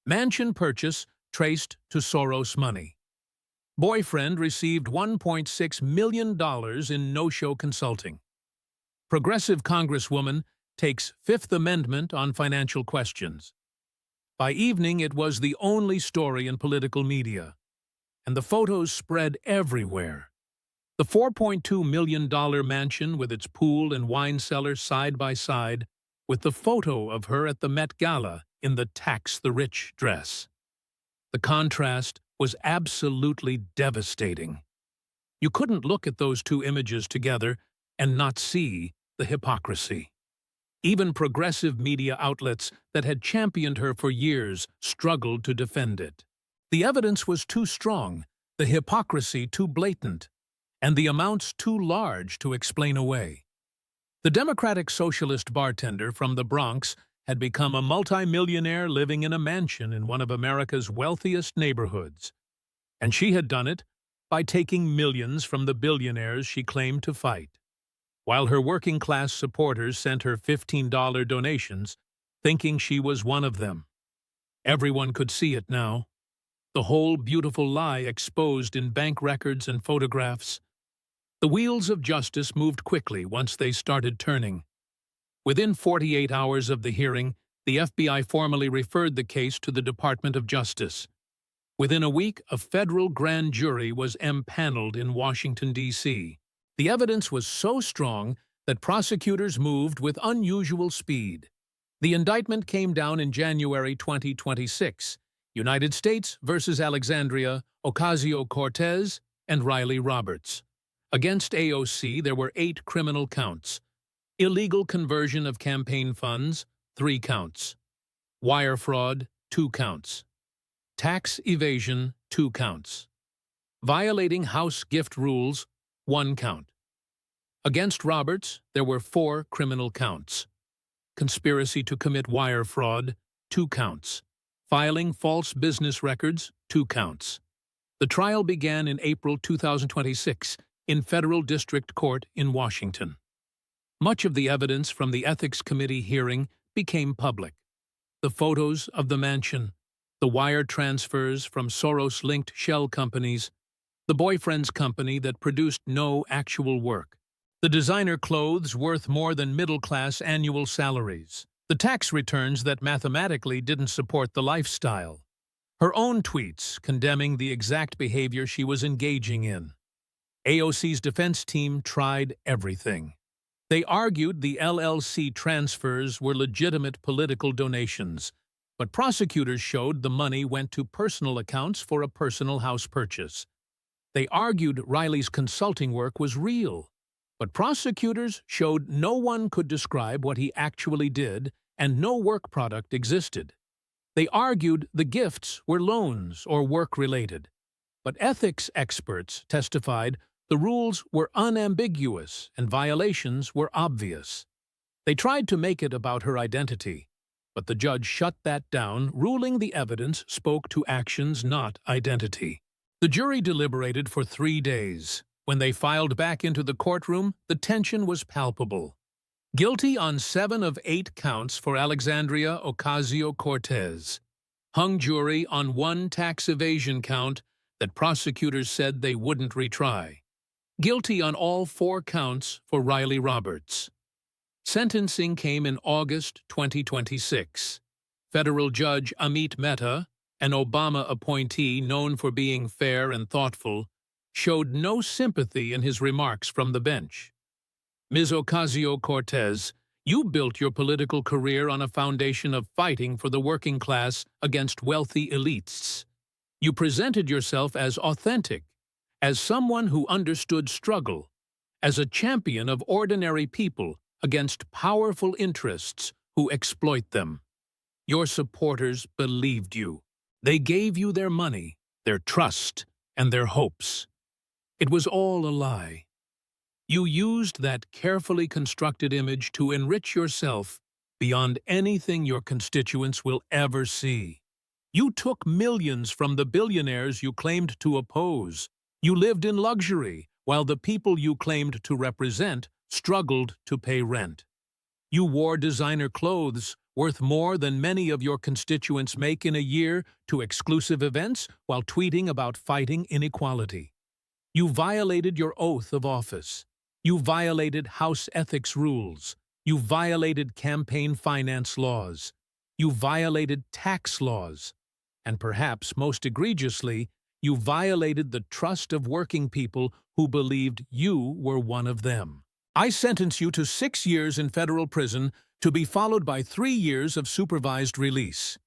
Mansion purchase traced to Soros money. Boyfriend received $1.6 million in no-show consulting. Progressive Congresswoman takes Fifth Amendment on financial questions. By evening, it was the only story in political media, and the photos spread everywhere. The $4.2 million mansion with its pool and wine cellar side by side with the photo of her at the Met Gala in the Tax the Rich dress. The contrast was absolutely devastating. You couldn't look at those two images together and not see the hypocrisy. Even progressive media outlets that had championed her for years struggled to defend it. The evidence was too strong, the hypocrisy too blatant, and the amounts too large to explain away. The Democratic Socialist bartender from the Bronx had become a multimillionaire living in a mansion in one of America's wealthiest neighborhoods. And she had done it by taking millions from the billionaires she claimed to fight, while her working-class supporters sent her $15 donations, thinking she was one of them. Everyone could see it now. The whole beautiful lie exposed in bank records and photographs. The wheels of justice moved quickly once they started turning. Within 48 hours of the hearing, the FBI formally referred the case to the Department of Justice. Within a week, a federal grand jury was empaneled in Washington, D.C. The evidence was so strong that prosecutors moved with unusual speed. The indictment came down in January 2026, United States versus Alexandria, Ocasio-Cortez, and Riley Roberts. Against AOC, there were 8 criminal counts. Illegal conversion of campaign funds, 3 counts. Wire fraud, 2 counts. Tax evasion, 2 counts. Violating House gift rules, 1 count. Against Roberts, there were 4 criminal counts. Conspiracy to commit wire fraud, 2 counts. Filing false business records, 2 counts. The trial began in April 2026 in Federal District Court in Washington. Much of the evidence from the Ethics Committee hearing became public. The photos of the mansion, the wire transfers from Soros-linked shell companies, the boyfriend's company that produced no actual work, the designer clothes worth more than middle-class annual salaries, the tax returns that mathematically didn't support the lifestyle, her own tweets condemning the exact behavior she was engaging in. AOC's defense team tried everything. They argued the LLC transfers were legitimate political donations, But prosecutors showed the money went to personal accounts for a personal house purchase. They argued Riley's consulting work was real, but prosecutors showed no one could describe what he actually did and no work product existed. They argued the gifts were loans or work-related, but ethics experts testified the rules were unambiguous and violations were obvious. They tried to make it about her identity, but the judge shut that down, ruling the evidence spoke to actions, not identity. The jury deliberated for 3 days. When they filed back into the courtroom, the tension was palpable. Guilty on 7 of 8 counts for Alexandria Ocasio-Cortez. Hung jury on 1 tax evasion count that prosecutors said they wouldn't retry. Guilty on all 4 counts for Riley Roberts. Sentencing came in August 2026. Federal Judge Amit Mehta, an Obama appointee known for being fair and thoughtful, showed no sympathy in his remarks from the bench. Ms. Ocasio-Cortez, you built your political career on a foundation of fighting for the working class against wealthy elites. You presented yourself as authentic, as someone who understood struggle, as a champion of ordinary people against powerful interests who exploit them. Your supporters believed you. They gave you their money, their trust, and their hopes. It was all a lie. You used that carefully constructed image to enrich yourself beyond anything your constituents will ever see. You took millions from the billionaires you claimed to oppose. You lived in luxury, while the people you claimed to represent struggled to pay rent. You wore designer clothes worth more than many of your constituents make in a year to exclusive events while tweeting about fighting inequality. You violated your oath of office. You violated House ethics rules. You violated campaign finance laws. You violated tax laws. And perhaps most egregiously, you violated the trust of working people who believed you were one of them. I sentence you to 6 years in federal prison to be followed by 3 years of supervised release.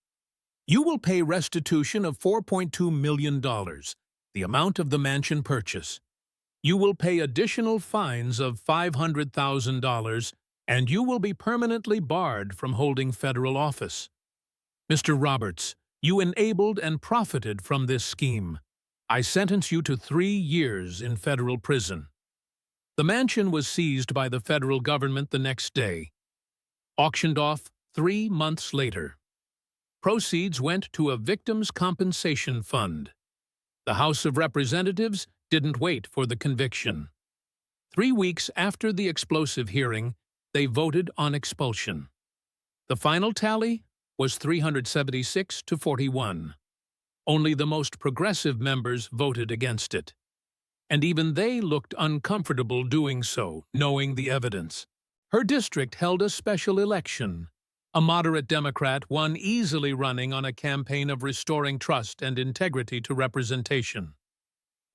You will pay restitution of $4.2 million, the amount of the mansion purchase. You will pay additional fines of $500,000, and you will be permanently barred from holding federal office. Mr. Roberts, you enabled and profited from this scheme. I sentence you to 3 years in federal prison. The mansion was seized by the federal government the next day, auctioned off 3 months later. Proceeds went to a victims' compensation fund. The House of Representatives didn't wait for the conviction. 3 weeks after the explosive hearing, they voted on expulsion. The final tally was 376 to 41. Only the most progressive members voted against it. And even they looked uncomfortable doing so, knowing the evidence. Her district held a special election. A moderate Democrat won easily, running on a campaign of restoring trust and integrity to representation.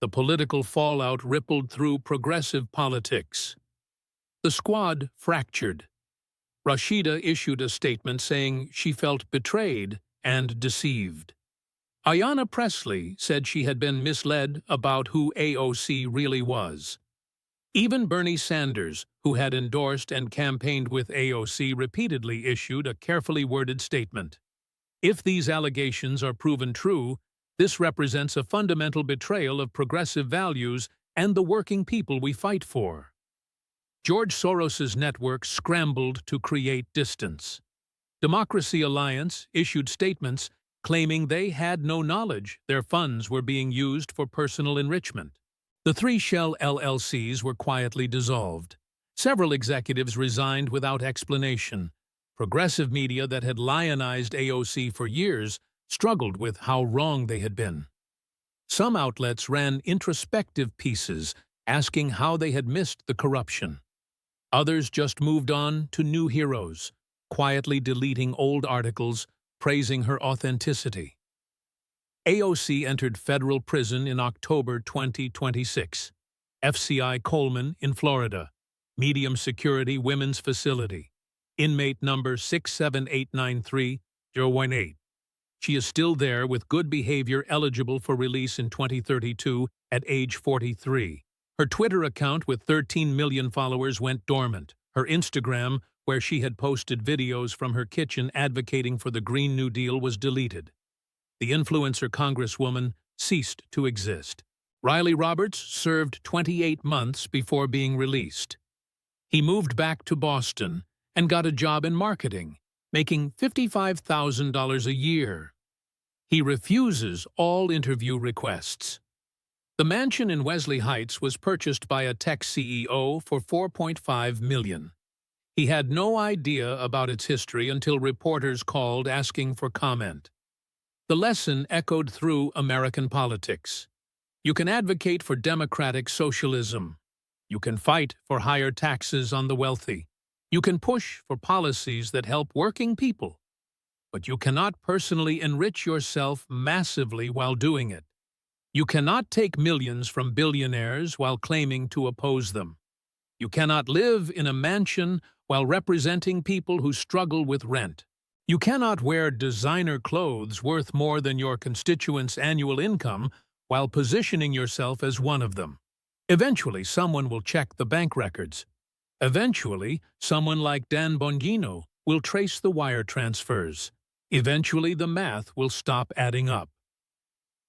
The political fallout rippled through progressive politics. The squad fractured. Rashida issued a statement saying she felt betrayed and deceived. Ayanna Pressley said she had been misled about who AOC really was. Even Bernie Sanders, who had endorsed and campaigned with AOC, repeatedly issued a carefully worded statement. If these allegations are proven true, this represents a fundamental betrayal of progressive values and the working people we fight for. George Soros's network scrambled to create distance. Democracy Alliance issued statements claiming they had no knowledge their funds were being used for personal enrichment. The 3 shell LLCs were quietly dissolved. Several executives resigned without explanation. Progressive media that had lionized AOC for years struggled with how wrong they had been. Some outlets ran introspective pieces asking how they had missed the corruption. Others just moved on to new heroes, quietly deleting old articles praising her authenticity. AOC entered federal prison in October 2026. FCI Coleman in Florida. Medium security women's facility. Inmate number 67893018. She is still there with good behavior, eligible for release in 2032 at age 43. Her Twitter account with 13 million followers went dormant. Her Instagram, where she had posted videos from her kitchen advocating for the Green New Deal, was deleted. The influencer congresswoman ceased to exist. Riley Roberts served 28 months before being released. He moved back to Boston and got a job in marketing, making $55,000 a year. He refuses all interview requests. The mansion in Wesley Heights was purchased by a tech CEO for $4.5 million. He had no idea about its history until reporters called asking for comment. The lesson echoed through American politics. You can advocate for democratic socialism. You can fight for higher taxes on the wealthy. You can push for policies that help working people. But you cannot personally enrich yourself massively while doing it. You cannot take millions from billionaires while claiming to oppose them. You cannot live in a mansion while representing people who struggle with rent. You cannot wear designer clothes worth more than your constituents' annual income while positioning yourself as one of them. Eventually, someone will check the bank records. Eventually, someone like Dan Bongino will trace the wire transfers. Eventually, the math will stop adding up.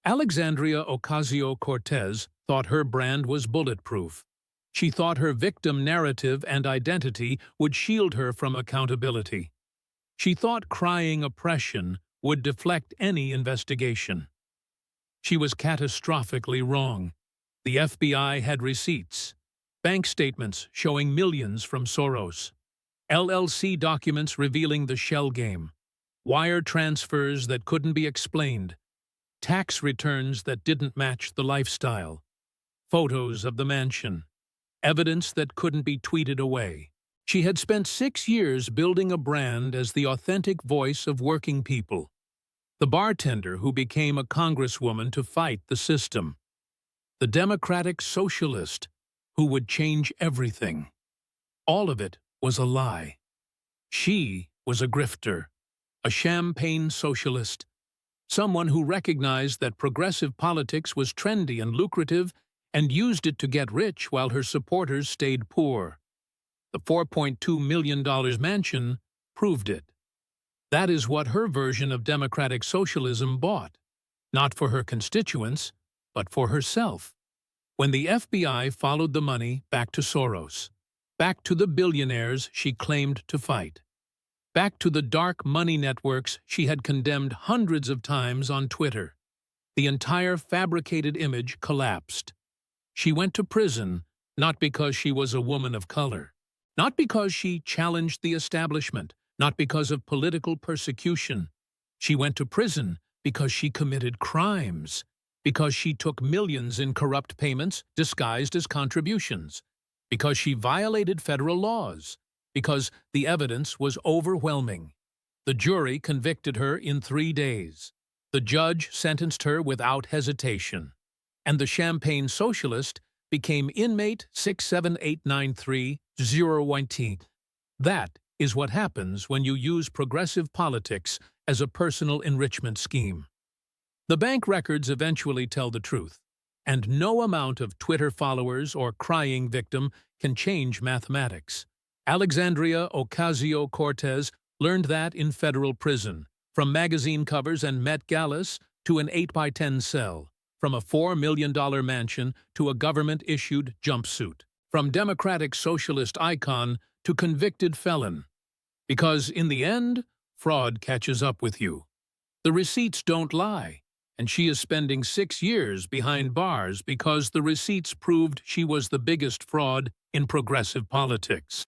Alexandria Ocasio-Cortez thought her brand was bulletproof. She thought her victim narrative and identity would shield her from accountability. She thought crying oppression would deflect any investigation. She was catastrophically wrong. The FBI had receipts, bank statements showing millions from Soros, LLC documents revealing the shell game, wire transfers that couldn't be explained, tax returns that didn't match the lifestyle, photos of the mansion, evidence that couldn't be tweeted away. She had spent 6 years building a brand as the authentic voice of working people, the bartender who became a congresswoman to fight the system, the democratic socialist who would change everything. All of it was a lie. She was a grifter, a champagne socialist, someone who recognized that progressive politics was trendy and lucrative and used it to get rich while her supporters stayed poor. The $4.2 million mansion proved it. That is what her version of democratic socialism bought, not for her constituents, but for herself. When the FBI followed the money back to Soros, back to the billionaires she claimed to fight, back to the dark money networks she had condemned hundreds of times on Twitter, the entire fabricated image collapsed. She went to prison not because she was a woman of color, not because she challenged the establishment, not because of political persecution. She went to prison because she committed crimes, because she took millions in corrupt payments disguised as contributions, because she violated federal laws, because the evidence was overwhelming. The jury convicted her in 3 days. The judge sentenced her without hesitation. And the champagne socialist became inmate 67893-019. That is what happens when you use progressive politics as a personal enrichment scheme. The bank records eventually tell the truth, and no amount of Twitter followers or crying victim can change mathematics. Alexandria Ocasio-Cortez learned that in federal prison, from magazine covers and Met Galas to an 8x10 cell, from a $4 million mansion to a government-issued jumpsuit, from democratic socialist icon to convicted felon. Because in the end, fraud catches up with you. The receipts don't lie, and she is spending 6 years behind bars because the receipts proved she was the biggest fraud in progressive politics.